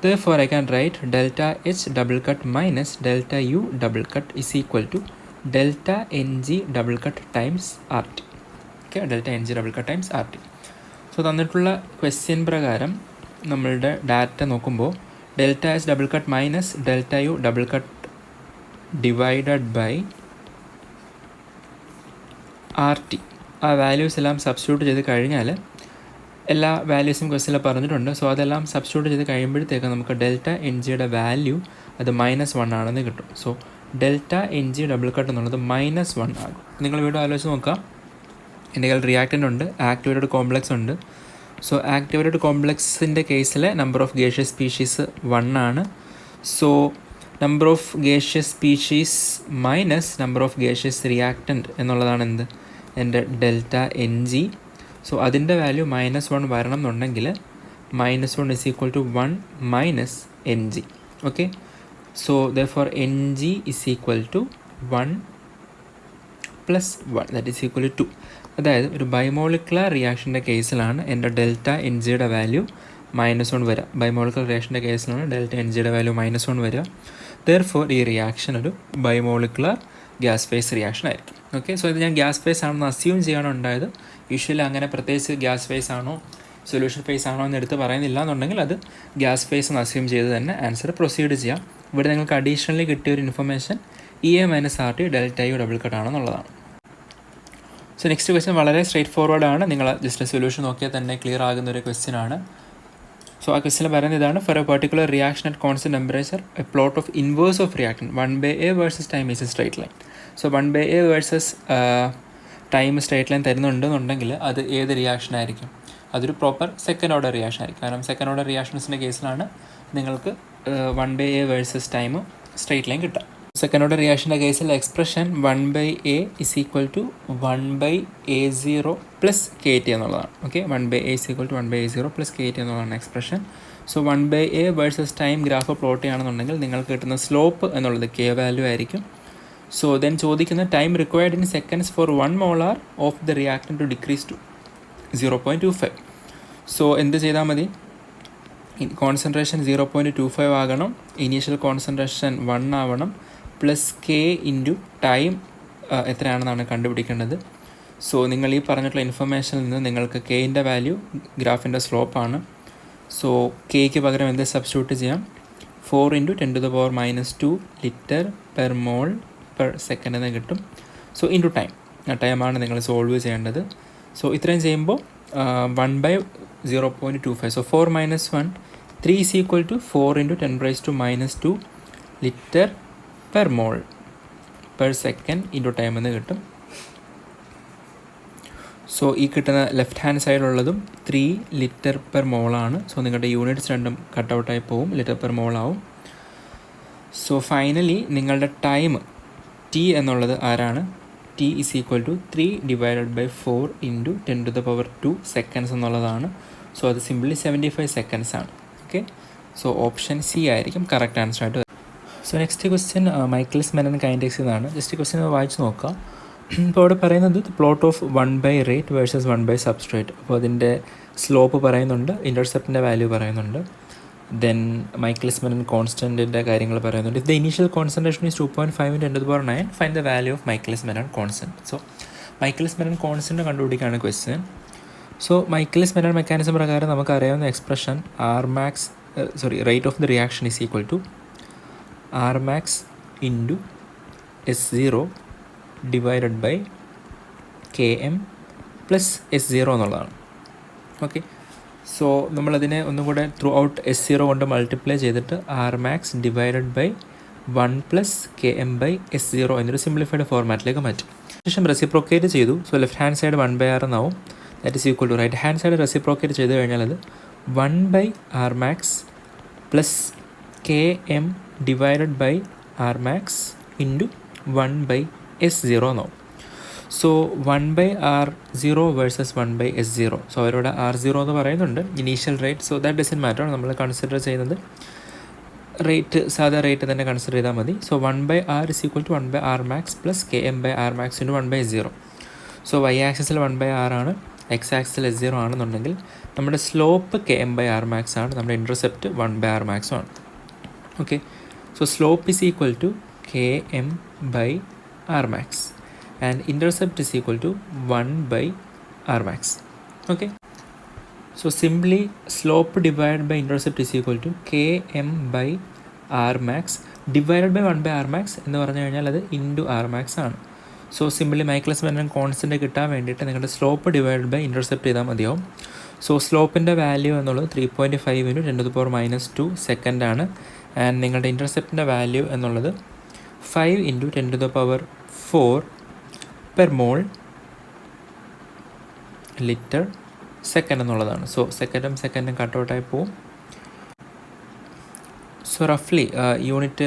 therefore I can write ΔH double cut minus ΔU double cut is equal to ΔNG double cut times RT. Okay, ΔNG double cut times RT. So തന്നിട്ടുള്ള question പ്രകാരം നമ്മളുടെ data നോക്കുമ്പോൾ ΔH double cut minus ΔU double cut divided by RT, ആ values എല്ലാം substitute ചെയ്ത് കഴിഞ്ഞാൽ എല്ലാ വാല്യൂസും ക്വസ്റ്റ്യനിൽ പറഞ്ഞിട്ടുണ്ട്. സോ അതെല്ലാം സബ്സ്റ്റിറ്റ്യൂട്ട് ചെയ്ത് കഴിയുമ്പോഴത്തേക്ക് നമുക്ക് ΔNGയുടെ വാല്യൂ അത് -1 ആണെന്ന് കിട്ടും. സോ ΔNG ഡബിൾ കട്ട് എന്നുള്ളത് -1 ആകും. നിങ്ങൾ വീണ്ടും ആലോചിച്ച് നോക്കാം, എൻ്റെ കയ്യിൽ റിയാക്റ്റൻ്റ് ഉണ്ട്, ആക്ടിവേറ്റഡ് കോംപ്ലക്സ് ഉണ്ട്. സോ ആക്ടിവേറ്റഡ് കോംപ്ലക്സിൻ്റെ കേസിൽ നമ്പർ ഓഫ് ഗേഷ്യസ് സ്പീഷീസ് 1 ആണ്. So number of gaseous species minus number of gaseous reactant എന്നുള്ളതാണ് എന്ത്, എൻ്റെ ΔNG. സോ അതിൻ്റെ വാല്യൂ -1 വരണം എന്നുണ്ടെങ്കിൽ -1 is equal to 1 minus NG. Okay, so therefore NG is equal to 1 plus 1 that is equal to 2. അതായത് ഒരു ബൈമോളിക്കുലർ റിയാക്ഷൻ്റെ കേസിലാണ് എൻ്റെ ഡെൽറ്റ എൻ ജിയുടെ വാല്യൂ -1 വരിക. ബൈമോളിക്കുലർ റിയാക്ഷൻ്റെ കേസിലാണ് ഡെൽറ്റ എൻ ജിയുടെ വാല്യൂ -1 വരിക. ദെയർഫോർ ഈ റിയാക്ഷൻ ഒരു ബൈമോളിക്കുലർ ഗ്യാസ് ഫേസ് റിയാക്ഷൻ ആയിരിക്കും. ഓക്കെ, സോ ഇത് ഞാൻ ഗ്യാസ് ഫേസ് ആണെന്ന് അസ്യൂം ചെയ്യാണ് ഉണ്ടായത്. യൂഷ്വലി അങ്ങനെ പ്രത്യേകിച്ച് ഗ്യാസ് ഫേസ് ആണോ സൊല്യൂഷൻ ഫേസ് ആണോ എന്ന് എടുത്ത് പറയുന്നില്ല എന്നുണ്ടെങ്കിൽ അത് ഗ്യാസ് ഫേസ് എന്ന് അസ്യൂം ചെയ്ത് തന്നെ ആൻസർ പ്രൊസീഡ് ചെയ്യാം. ഇവിടെ നിങ്ങൾക്ക് അഡീഷണലി കിട്ടിയ ഒരു information EA - RT delta U double cut ആണെന്നുള്ളതാണ്. സോ നെക്സ്റ്റ് ക്വസ്റ്റ്യൻ വളരെ സ്ട്രേറ്റ് ഫോർവേഡ് ആണ്. നിങ്ങൾ ജസ്റ്റ് സൊല്യൂഷൻ നോക്കിയാൽ തന്നെ ക്ലിയർ ആകുന്ന ഒരു ക്വസ്റ്റ്യൻ ആണ്. സോ ആ ക്വസ്റ്റ്യൻ പറയുന്നത് ഇതാണ്: for a particular reaction at constant temperature a plot of inverse of reaction 1/A versus time is a straight line. So 1/A versus time straight line തരുന്നുണ്ടെന്നുണ്ടെങ്കിൽ അത് ഏത് റിയാക്ഷൻ ആയിരിക്കും? അതൊരു പ്രോപ്പർ സെക്കൻഡ് ഓർഡർ റിയാക്ഷൻ ആയിരിക്കും. കാരണം second order റിയാക്ഷൻസിൻ്റെ കേസിലാണ് നിങ്ങൾക്ക് 1/A versus time straight line കിട്ടുക. സെക്കൻഡ് ഓർഡർ റിയാക്ഷൻ്റെ കേസിൽ expression 1/A is equal to 1/A0 plus KT എന്നുള്ളതാണ്. Okay, 1/A is equal to 1/A0 plus KT എന്നുള്ളതാണ് expression. So 1/A versus time graph plot ചെയ്യുകയാണെന്നുണ്ടെങ്കിൽ നിങ്ങൾക്ക് കിട്ടുന്ന സ്ലോപ്പ് എന്നുള്ളത് K value ആയിരിക്കും. സോ ദെൻ ചോദിക്കുന്ന time required in seconds for 1 molar of the reactant to decrease to 0.25. So എന്ത് ചെയ്താൽ മതി? കോൺസെൻട്രേഷൻ 0.25 ആകണം, ഇനീഷ്യൽ കോൺസെൻട്രേഷൻ 1 ആവണം, പ്ലസ് K ഇൻറ്റു ടൈം എത്രയാണെന്നാണ് കണ്ടുപിടിക്കേണ്ടത്. സോ നിങ്ങൾ ഈ പറഞ്ഞിട്ടുള്ള ഇൻഫർമേഷനിൽ നിന്ന് നിങ്ങൾക്ക് Kൻ്റെ വാല്യൂ ഗ്രാഫിൻ്റെ സ്ലോപ്പാണ്. സോ Kക്ക് പകരം എന്ത് സബ്സ്റ്റിറ്റ്യൂട്ട് ചെയ്യാം? 4 × 10⁻² litre per mole per second എന്ന് കിട്ടും. സോ ഇൻറ്റു ടൈം, ആ ടൈമാണ് നിങ്ങൾ സോൾവ് ചെയ്യേണ്ടത്. സോ ഇത്രയും ചെയ്യുമ്പോൾ 1/0.25. So 4 - 1 3 is equal to 4 × 10⁻² litre per mole per second into time എന്ന് കിട്ടും. സോ ഈ കിട്ടുന്ന ലെഫ്റ്റ് ഹാൻഡ് സൈഡിലുള്ളതും 3 ലിറ്റർ പെർ മോളാണ്. സോ നിങ്ങളുടെ യൂണിറ്റ്സ് രണ്ടും കട്ടൗട്ടായി പോവും, ലിറ്റർ പെർ മോളാവും. സോ ഫൈനലി നിങ്ങളുടെ ടൈം T എന്നുള്ളത് ആരാണ്? T is equal to 3 / 4 × 10⁻² seconds എന്നുള്ളതാണ്. സോ അത് സിംപ്ലി 75 സെക്കൻഡ്സ് ആണ്. ഓക്കെ, സോ ഓപ്ഷൻ C ആയിരിക്കും കറക്റ്റ് ആൻസർ ആയിട്ട്. സോ നെക്സ്റ്റ് ക്വസ്റ്റ്യൻ മൈക്കിൾസ് മെനൻ കൈൻഡെക്സ് എന്നാണ്. ജസ്റ്റ് ക്വസ്റ്റ്യൻ വായിച്ച് നോക്കാം. ഇപ്പോൾ അവിടെ പറയുന്നത് plot of 1/rate versus 1/substrate. അപ്പോൾ അതിൻ്റെ സ്ലോപ്പ് പറയുന്നുണ്ട്, ഇൻ്റർസെപ്റ്റിൻ്റെ വാല്യൂ പറയുന്നുണ്ട്, ദെൻ മൈക്കിൾസ് മെനൻ കോൺസ്റ്റൻറ്റിൻ്റെ കാര്യങ്ങൾ പറയുന്നുണ്ട്. If the initial concentration is 2.5 × 10⁻9 find the value of Michaelis മെനൻ കോൺസ്റ്റൻറ്റ്. സോ മൈക്കിൾസ് മെനൻ കോൺസ്റ്റൻറ്റ് കണ്ടുപിടിക്കുകയാണ് ക്വസ്റ്റ്യൻ. സോ മൈക്കിൾസ് മെനൻ മെക്കാനിസം പ്രകാരം നമുക്കറിയാവുന്ന expression rate of the reaction is equal to Rmax × S0 divided by Km plus S0 എന്നുള്ളതാണ്. Okay, so നമ്മളതിനെ ഒന്നും കൂടെ ത്രൂ ഔട്ട് S0 കൊണ്ട് മൾട്ടിപ്ലൈ ചെയ്തിട്ട് Rmax divided by 1 + Km / S0 എന്നൊരു സിംപ്ലിഫൈഡ് ഫോർമാറ്റിലേക്ക് മാറ്റും. ശേഷം റെസിപ്രോക്കേറ്റ് ചെയ്തു. So left hand side 1/R എന്നാവും. That is equal to right hand side reciprocate ചെയ്ത് കഴിഞ്ഞാൽ അത് 1/Rmax plus Km divided by Rmax into 1/S0 എന്നാവും. So 1/R0 versus 1/S0. So അവരോട് R0 എന്ന് പറയുന്നുണ്ട് initial rate. So that doesn't matter. നമ്മൾ consider ചെയ്യുന്നത് റേറ്റ്, സാധാ റേറ്റ് തന്നെ കൺസിഡർ ചെയ്താൽ മതി. So 1/R is equal to 1/Rmax plus Km/Rmax into 1/S0. So y ആക്സിസിൽ 1/R ആണ്, x ആക്സിസിൽ S0 ആണെന്നുണ്ടെങ്കിൽ നമ്മുടെ സ്ലോപ്പ് Km/Rmax ആണ്, നമ്മുടെ ഇൻ്റർസെപ്റ്റ് 1/Rmax ആണ്. Okay, so slope is equal to Km/Rmax and intercept is equal to 1/Rmax. Okay, so simply slope divided by intercept is equal to Km/Rmax divided by 1/Rmax എന്ന് പറഞ്ഞു കഴിഞ്ഞാൽ അത് into Rmax ആണ്. So simply Michael's മെനൻ constant കിട്ടാൻ വേണ്ടിയിട്ട് നിങ്ങളുടെ slope divide by intercept ചെയ്താൽ മതിയാവും. സോ സ്ലോപ്പിൻ്റെ വാല്യൂ എന്നുള്ളത് 3.5 × 10⁻² സെക്കൻഡാണ്. ആൻഡ് നിങ്ങളുടെ ഇൻ്റർസെപ്റ്റിൻ്റെ വാല്യൂ എന്നുള്ളത് 5 × 10⁻4 പെർ മോൾ ലിറ്റർ സെക്കൻഡ് എന്നുള്ളതാണ്. സോ സെക്കൻഡും കട്ടൗട്ടായി പോവും. സോ റഫ്ലി യൂണിറ്റ്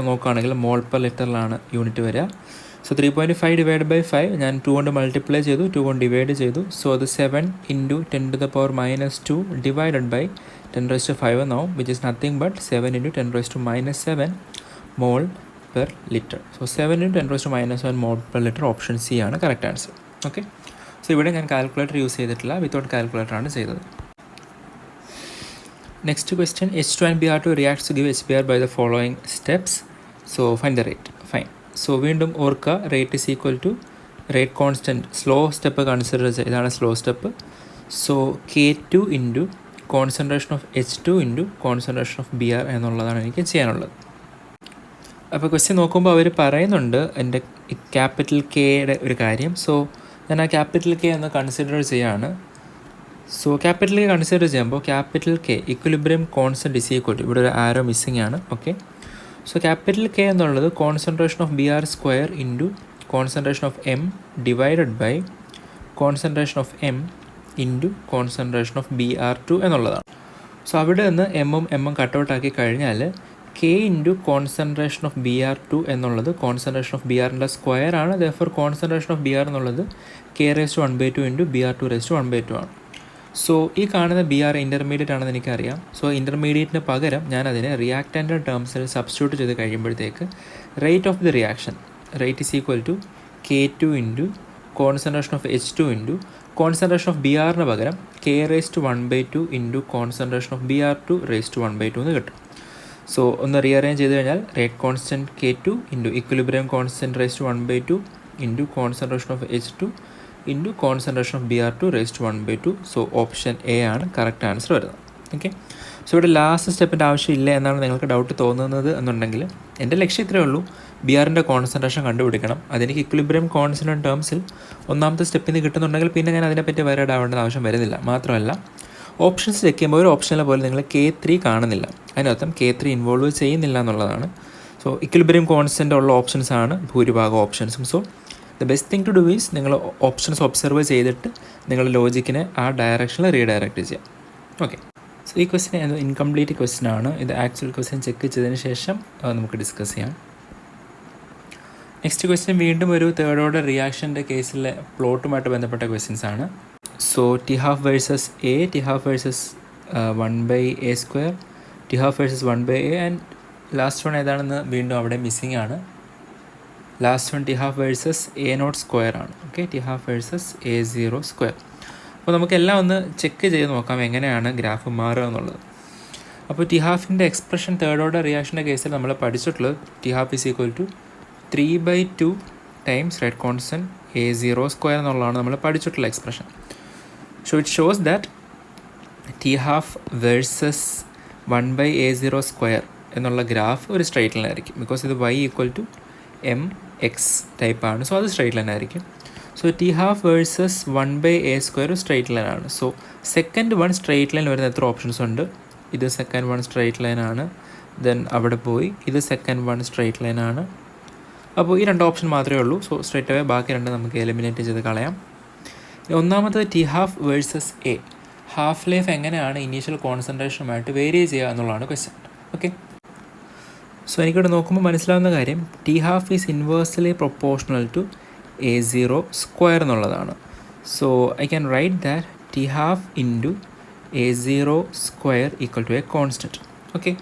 നോക്കുകയാണെങ്കിൽ മോൾ പെർ ലിറ്ററിലാണ് യൂണിറ്റ് വരിക. സോ 3.5 ഡിവൈഡ് ബൈ 5 ഞാൻ 2 കൊണ്ട് മൾട്ടിപ്ലൈ ചെയ്തു, 2 കൊണ്ട് ഡിവൈഡ് ചെയ്തു. സോ അത് 7 × 10⁻² ഡിവൈഡഡ് ബൈ 10⁵ എന്നാവും, which is nothing but 7 × 10⁻7 mall per litre. So 7 × 10⁻⁻⁷ mall per litre option C ആണ് കറക്റ്റ് ആൻസർ. ഓക്കെ, സോ ഇവിടെ ഞാൻ കാൽക്കുലേറ്റർ യൂസ് ചെയ്തിട്ടില്ല, വിത്തൗട്ട് കാൽക്കുലേറ്ററാണ് ചെയ്തത്. Next question, H2 and Br2 reacts to give HBr by the following steps. So find the rate. Fine. So വീണ്ടും ഓർക്കുക, rate is equal to rate constant slow step consider ചെയ്യുക. ഇതാണ് slow step. So K2 into concentration of H2 into concentration of Br എന്നുള്ളതാണ് എനിക്ക് ചെയ്യാനുള്ളത്. അപ്പോൾ question നോക്കുമ്പോൾ അവർ പറയുന്നുണ്ട് എൻ്റെ ക്യാപിറ്റൽ കെയുടെ ഒരു കാര്യം. സോ ഞാൻ ആ ക്യാപിറ്റൽ കെ എന്ന് കൺസിഡർ ചെയ്യാണ്. സോ ക്യാപിറ്റൽ കെ കൺസിഡർ ചെയ്യുമ്പോൾ capital K equilibrium constant is equal to, ഇവിടെ ഒരു ആരോ മിസ്സിംഗ് ആണ്. ഓക്കെ, സോ ക്യാപിറ്റൽ കെ എന്നുള്ളത് concentration of Br square into concentration of M divided by concentration of M into concentration of Br2 എന്നുള്ളതാണ്. So അവിടെ നിന്ന് എമ്മും കട്ടൗട്ടാക്കി കഴിഞ്ഞാൽ K into concentration of Br2 എന്നുള്ളത് കോൺസെൻട്രേഷൻ ഓഫ് Brൻ്റെ സ്ക്വയർ ആണ്. Therefore concentration of Br എന്നുള്ളത് K⁻⁴ into Br2⁴ ആണ്. So ഈ കാണുന്ന Br ഇൻ്റർമീഡിയറ്റ് ആണെന്ന് എനിക്കറിയാം. സോ ഇൻ്റർമീഡിയറ്റിന് പകരം ഞാനതിനെ റിയാക്റ്റൻ്റെ ടേംസിൽ സബ്സ്റ്റിറ്റ്യൂട്ട് ചെയ്ത് കഴിയുമ്പോഴത്തേക്ക് rate of the reaction, rate is equal to K2 into concentration of H2 into concentration of Brന് പകരം K⁻⁴ into concentration of Br2⁴ എന്ന് കിട്ടും. സോ ഒന്ന് റീഅറേഞ്ച് ചെയ്ത് കഴിഞ്ഞാൽ rate constant K2 into equilibrium constant ⁻⁴ into concentration of H2 into concentration of Br2⁴. So option A ആണ് correct answer വരുന്നത്. Okay, so ഇവിടെ ലാസ്റ്റ് സ്റ്റെപ്പിൻ്റെ ആവശ്യമില്ല എന്നാണ് നിങ്ങൾക്ക് ഡൗട്ട് തോന്നുന്നത് എന്നുണ്ടെങ്കിൽ എൻ്റെ ലക്ഷ്യം ഇത്രയേ ഉള്ളൂ, Brൻ്റെ കോൺസെൻട്രേഷൻ കണ്ടുപിടിക്കണം. അതെനിക്ക് ഇക്വിലിബ്രിയം കോൺസ്റ്റൻറ്റ് ടേംസിൽ ഒന്നാമത്തെ സ്റ്റെപ്പിൽ നിന്ന് കിട്ടുന്നുണ്ടെങ്കിൽ പിന്നെ ഞാൻ അതിനെപ്പറ്റി വരെ ആവേണ്ട ആവശ്യം വരുന്നില്ല. മാത്രമല്ല ഓപ്ഷൻസ് ചെക്ക് ചെയ്യുമ്പോൾ ഒരു ഓപ്ഷനിലെ പോലെ നിങ്ങൾ K3 കാണുന്നില്ല, അതിനർത്ഥം K3 ഇൻവോൾവ് ചെയ്യുന്നില്ല എന്നുള്ളതാണ്. സോ ഇക്വിലിബ്രിയം കോൺസ്റ്റൻ്റ് ഉള്ള ഓപ്ഷൻസ് ആണ് ഭൂരിഭാഗം ഓപ്ഷൻസും. So the best thing to do is നിങ്ങൾ ഓപ്ഷൻസ് ഒബ്സർവ് ചെയ്തിട്ട് നിങ്ങളുടെ ലോജിക്കിനെ ആ ഡയറക്ഷനിൽ റീഡയറക്റ്റ് ചെയ്യാം. ഓക്കെ, സോ ഈ ക്വസ്റ്റ്യൻ ഇൻകംപ്ലീറ്റ് ക്വസ്റ്റ്യൻ ആണ്. ഇത് ആക്ച്വൽ ക്വസ്റ്റ്യൻ ചെക്ക് ചെയ്തതിന് ശേഷം നമുക്ക് ഡിസ്കസ് ചെയ്യാം. നെക്സ്റ്റ് ക്വസ്റ്റ്യൻ വീണ്ടും ഒരു തേർഡ് ഓർഡർ റിയാക്ഷൻ്റെ കേസിലെ പ്ലോട്ടുമായിട്ട് ബന്ധപ്പെട്ട ക്വസ്റ്റ്യൻസ് ആണ്. So T½ versus A, T½ versus 1/A², T½ versus 1/A and last one ഏതാണെന്ന് വീണ്ടും അവിടെ മിസ്സിംഗ് ആണ്. Last one T½ versus A⁻² ആണ്. Okay, T½ versus A⁻². അപ്പോൾ നമുക്കെല്ലാം ഒന്ന് ചെക്ക് ചെയ്ത് നോക്കാം എങ്ങനെയാണ് ഗ്രാഫ് മാറുക എന്നുള്ളത്. അപ്പോൾ T½ എക്സ്പ്രഷൻ തേർഡ് ഓർഡർ റിയാക്ഷൻ്റെ കേസിൽ നമ്മൾ പഠിച്ചിട്ടുള്ളത് T½ is equal to 3/2 times rate constant A⁻² എന്നുള്ളതാണ് നമ്മൾ പഠിച്ചിട്ടുള്ള expression. So it shows that T½ versus 1/A⁻² എന്നുള്ള ഗ്രാഫ് ഒരു സ്ട്രൈറ്റ് ലൈൻ ആയിരിക്കും. ബിക്കോസ് ഇത് y ഈക്വൽ ടു mx ടൈപ്പാണ്. സോ അത് സ്ട്രൈറ്റ് ലൈൻ ആയിരിക്കും. സോ T½ വേഴ്സസ് 1/A² ഒരു സ്ട്രൈറ്റ് ലൈൻ ആണ്. So second one straight line വരുന്ന എത്ര ഓപ്ഷൻസ് ഉണ്ട്? ഇത് സെക്കൻഡ് വൺ സ്ട്രൈറ്റ് ലൈൻ ആണ്. ദെൻ അവിടെ പോയി ഇത് സെക്കൻഡ് വൺ സ്ട്രൈറ്റ് ലൈൻ ആണ്. അപ്പോൾ ഈ രണ്ട് ഓപ്ഷൻ മാത്രമേ ഉള്ളൂ. സോ സ്ട്രൈറ്റ് അവേ ബാക്കി രണ്ട് നമുക്ക് എലിമിനേറ്റ് ചെയ്ത് കളയാം. ഒന്നാമത്തത് T½ versus A, half life എങ്ങനെയാണ് ഇനീഷ്യൽ കോൺസെൻട്രേഷനുമായിട്ട് വേരി ചെയ്യുക എന്നുള്ളതാണ് ക്വസ്റ്റ്യൻ. ഓക്കെ, സോ എനിക്കിവിടെ നോക്കുമ്പോൾ മനസ്സിലാവുന്ന കാര്യം T½ is inversely proportional to A⁻² എന്നുള്ളതാണ്. So I can write that T½ into A⁻² equal to a constant. Okay,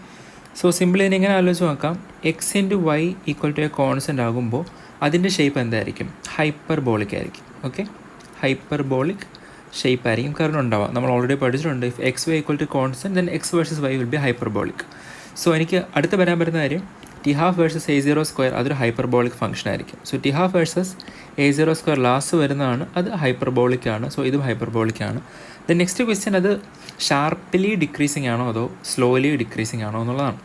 so simply ഇതിനെ ഇങ്ങനെ ആലോചിച്ച് നോക്കാം. x into y equal to a constant ആകുമ്പോൾ അതിൻ്റെ ഷേപ്പ് എന്തായിരിക്കും? ഹൈപ്പർബോളിക് ആയിരിക്കും. ഓക്കെ, ഹൈപ്പർബോളിക് ഷേപ്പ് ആയിരിക്കും കാരണം ഉണ്ടാവുക. നമ്മൾ ഓൾറെഡി പഠിച്ചിട്ടുണ്ട്, if x y equal to constant then x versus y will be hyperbolic. So എനിക്ക് അടുത്ത് വരാൻ പറ്റുന്ന കാര്യം T½ വേഴ്സസ് A⁻² അതൊരു ഹൈപ്പർബോളിക് ഫംഗ്ഷൻ ആയിരിക്കും. So T½ versus A⁻² last വരുന്നതാണ്, അത് ഹൈപ്പർബോളിക് ആണ്. സോ ഇതും ഹൈപ്പർബോളിക് ആണ്. ദെൻ നെക്സ്റ്റ് ക്വസ്റ്റ്യൻ അത് ഷാർപ്പ്ലി ഡിക്രീസിങ് ആണോ അതോ സ്ലോലി ഡിക്രീസിങ് ആണോ എന്നുള്ളതാണ്.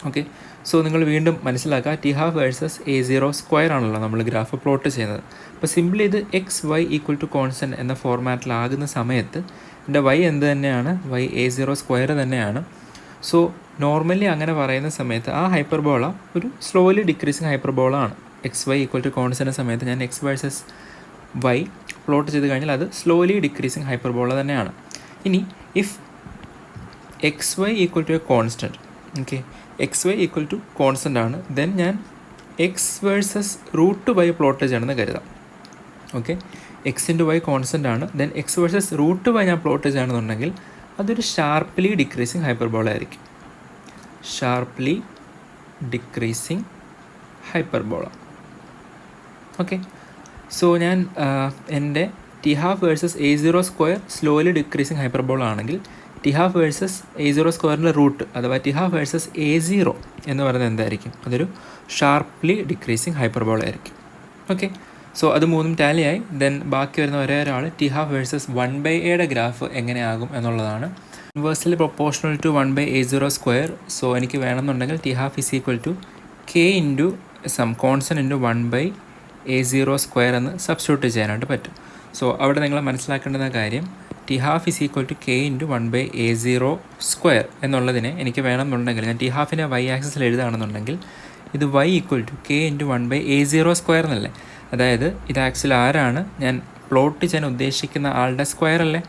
ഓക്കെ, സോ നിങ്ങൾ വീണ്ടും മനസ്സിലാക്കുക T½ വേഴ്സസ് A⁻² ആണല്ലോ നമ്മൾ ഗ്രാഫ് പ്ലോട്ട് ചെയ്യുന്നത്. അപ്പോൾ സിംപ്ലി ഇത് XY ഈക്വൽ ടു കോൺസ്റ്റൻറ്റ് എന്ന ഫോർമാറ്റിലാകുന്ന സമയത്ത് എൻ്റെ y എന്ത് തന്നെയാണ്? y A⁻² തന്നെയാണ്. സോ നോർമലി അങ്ങനെ പറയുന്ന സമയത്ത് ആ ഹൈപ്പർബോള ഒരു സ്ലോലി ഡിക്രീസിങ് ഹൈപ്പർബോളാണ്. XY ഈക്വൽ ടു കോൺസ്റ്റൻറ്റ് സമയത്ത് ഞാൻ x വേഴ്സസ് y പ്ലോട്ട് ചെയ്ത് കഴിഞ്ഞാൽ അത് സ്ലോലി ഡിക്രീസിങ് ഹൈപ്പർബോള തന്നെയാണ്. ഇനി if XY equal to a constant, okay, XY equal to constant ആണ്, ദെൻ ഞാൻ x വേഴ്സസ് √y പ്ലോട്ട് ചെയ്യണമെന്ന് കരുതാം. Okay, x into y constant ആണ്, ദെൻ x വേഴ്സസ് √y ഞാൻ പ്ലോട്ട് ചെയ്യണമെന്നുണ്ടെങ്കിൽ അതൊരു ഷാർപ്പ്ലി ഡിക്രീസിങ് ഹൈപ്പർബോള ആയിരിക്കും. Sharply decreasing hyperbola. Okay, so ഞാൻ എൻ്റെ T half versus A0² slowly decreasing hyperbola ആണെങ്കിൽ T half versus A0² root അഥവാ ടി ഹാഫ് വേഴ്സസ് A0 എന്ന് പറയുന്നത് എന്തായിരിക്കും? അതൊരു ഷാർപ്ലി ഡിക്രീസിങ് ഹൈപ്പർബോള ആയിരിക്കും. ഓക്കെ, സോ അത് മൂന്നും ടാലിയായി. ദെൻ ബാക്കി വരുന്ന ഒരേ ഒരാൾ T half versus 1/A graph എങ്ങനെയാകും എന്നുള്ളതാണ്. Inversely proportional to 1/A0². So എനിക്ക് വേണമെന്നുണ്ടെങ്കിൽ T half is equal to K into some constant into 1/A0² എന്ന് സബ്സ്റ്റിറ്റ്യൂട്ട് ചെയ്യാനായിട്ട് പറ്റും. സോ അവിടെ നിങ്ങൾ മനസ്സിലാക്കേണ്ടുന്ന കാര്യം T half is equal to K into 1/A0² എന്നുള്ളതിനെ എനിക്ക് വേണമെന്നുണ്ടെങ്കിൽ ഞാൻ ടി ഹാഫിനെ y ആക്സിസിൽ എഴുതുകയാണെന്നുണ്ടെങ്കിൽ ഇത് y equal to K into 1/A0² എന്നല്ലേ. അതായത് ഇത് ആക്ച്വലി ആരാണ് ഞാൻ പ്ലോട്ട് ചെയ്യാൻ ഉദ്ദേശിക്കുന്ന ആളുടെ സ്ക്വയർ അല്ലേ?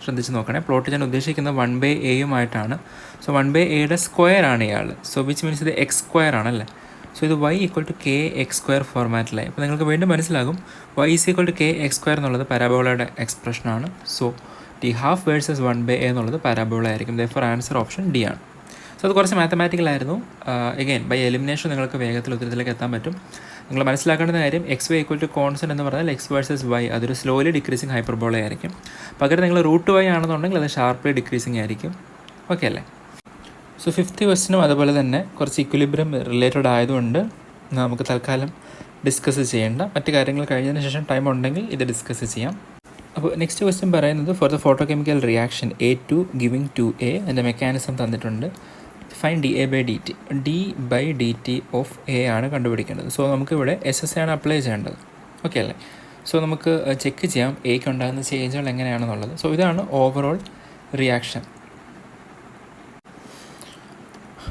ശ്രദ്ധിച്ച് നോക്കണേ, പ്ലോട്ട് ചെയ്യാൻ ഉദ്ദേശിക്കുന്ന 1/A സോ 1/A സ്ക്വയർ ആണ് ഇയാൾ. സോ വിച്ച് മീൻസ് ഇത് x² ആണല്ലേ. സോ ഇത് y ഈക്വൽ ടു KX² ഫോർമാറ്റിലായി. അപ്പോൾ നിങ്ങൾക്ക് വീണ്ടും മനസ്സിലാകും y is equal to KX² എന്നുള്ളത് പരാബോളയുടെ എക്സ്പ്രഷനാണ്. So T half versus 1/A എന്നുള്ളത് പരാബോള ആയിരിക്കും. ദെർഫോർ ആൻസർ ഓപ്ഷൻ ഡി ആണ്. സോ അത് കുറച്ച് മാത്തമാറ്റിക്കലായിരുന്നു. എഗെയിൻ ബൈ എലിമിനേഷൻ നിങ്ങൾക്ക് വേഗത്തിൽ ഉത്തരത്തിലേക്ക് എത്താൻ പറ്റും. നിങ്ങൾ മനസ്സിലാക്കേണ്ട കാര്യം XY ഈക്വൽ ടു കോൺസ്റ്റൻറ്റ് എന്ന് പറഞ്ഞാൽ x വേഴ്സസ് y അതൊരു സ്ലോലി ഡിക്രീസിങ് ഹൈപ്പർബോള ആയിരിക്കും. പകരം നിങ്ങൾ √y ആണെന്നുണ്ടെങ്കിൽ അത് ഷാർപ്ലി ഡിക്രീസിങ് ആയിരിക്കും. ഓക്കെ അല്ലേ? സോ 5th ക്വസ്റ്റിനും അതുപോലെ തന്നെ കുറച്ച് ഇക്വിലിബ്രിയം റിലേറ്റഡ് ആയതുകൊണ്ട് നമുക്ക് തൽക്കാലം ഡിസ്കസ് ചെയ്യേണ്ട. മറ്റു കാര്യങ്ങൾ കഴിഞ്ഞതിന് ശേഷം ടൈം ഉണ്ടെങ്കിൽ ഇത് ഡിസ്കസ് ചെയ്യാം. അപ്പോൾ നെക്സ്റ്റ് ക്വസ്റ്റ്യൻ പറയുന്നത് for the photochemical reaction A2 giving 2A അതിൻ്റെ മെക്കാനിസം തന്നിട്ടുണ്ട്. Fine dA/dt. d/dt of A ആണ് കണ്ടുപിടിക്കേണ്ടത്. സോ നമുക്കിവിടെ SSA ആണ് അപ്ലൈ ചെയ്യേണ്ടത്. ഓക്കെ അല്ലേ? സോ നമുക്ക് ചെക്ക് ചെയ്യാം എക്ക് ഉണ്ടാകുന്ന ചേഞ്ചുകൾ എങ്ങനെയാണെന്നുള്ളത്. സോ ഇതാണ് ഓവറോൾ റിയാക്ഷൻ.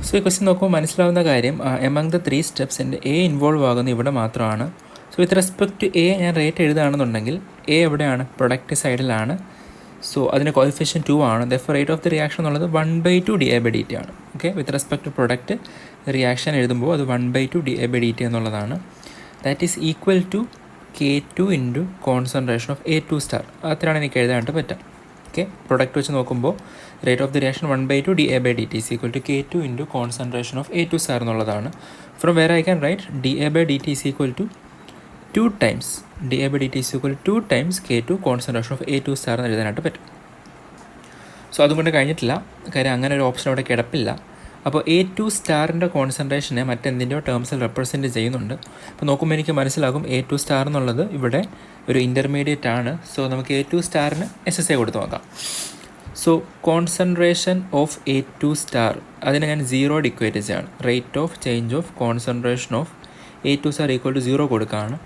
സോ ഈ ക്വസ്റ്റ്യൻ നോക്കുമ്പോൾ മനസ്സിലാവുന്ന കാര്യം എമംഗ് ദ 3 സ്റ്റെപ്സ് എൻ്റെ A ഇൻവോൾവ് ആകുന്നത് ഇവിടെ മാത്രമാണ്. So with respect to A ഞാൻ റേറ്റ് എഴുതുകയാണെന്നുണ്ടെങ്കിൽ A എവിടെയാണ്? പ്രൊഡക്റ്റ് സൈഡിലാണ്. സോ അതിന് കോഎഫിഷ്യൻറ്റ് 2 ആണ്. Therefore rate of the reaction എന്നുള്ളത് 1/2 dA/dt ആണ്. Okay, with respect to product reaction എഴുതുമ്പോൾ അത് 1/2 dA/dt എന്നുള്ളതാണ്. That is equal to K2 into concentration of A2*. അത്രയാണ് എനിക്ക് എഴുതാനായിട്ട് പറ്റുക. ഓക്കെ, പ്രൊഡക്റ്റ് വെച്ച് നോക്കുമ്പോൾ rate of the reaction 1/2 dA/dt is equal to K2 into concentration of A2* എന്നുള്ളതാണ്. From where I can write dA/dt is equal to 2 times dA/dt is equal 2 times K2 concentration of A2* എന്ന് എഴുതാനായിട്ട് പറ്റും. So അതുകൊണ്ട് കഴിഞ്ഞിട്ടില്ല, കാര്യം അങ്ങനെ ഒരു option അവിടെ കിടപ്പില്ല. അപ്പോൾ A2* കോൺസെൻട്രേഷനെ മറ്റെന്തിൻ്റെയോ ടേംസിൽ റെപ്രസെൻറ്റ് ചെയ്യുന്നുണ്ട്. അപ്പോൾ നോക്കുമ്പോൾ എനിക്ക് മനസ്സിലാകും A2* എന്നുള്ളത് ഇവിടെ ഒരു ഇൻ്റർമീഡിയറ്റ് ആണ്. സോ നമുക്ക് A2* SSA കൊടുത്ത് നോക്കാം. സോ കോൺസെൻട്രേഷൻ ഓഫ് A2* അതിനെ ഞാൻ 0 ഇക്വേറ്റ് ചെയ്യാണ്. Rate of change of concentration of A2* equal to 0 കൊടുക്കുകയാണ്.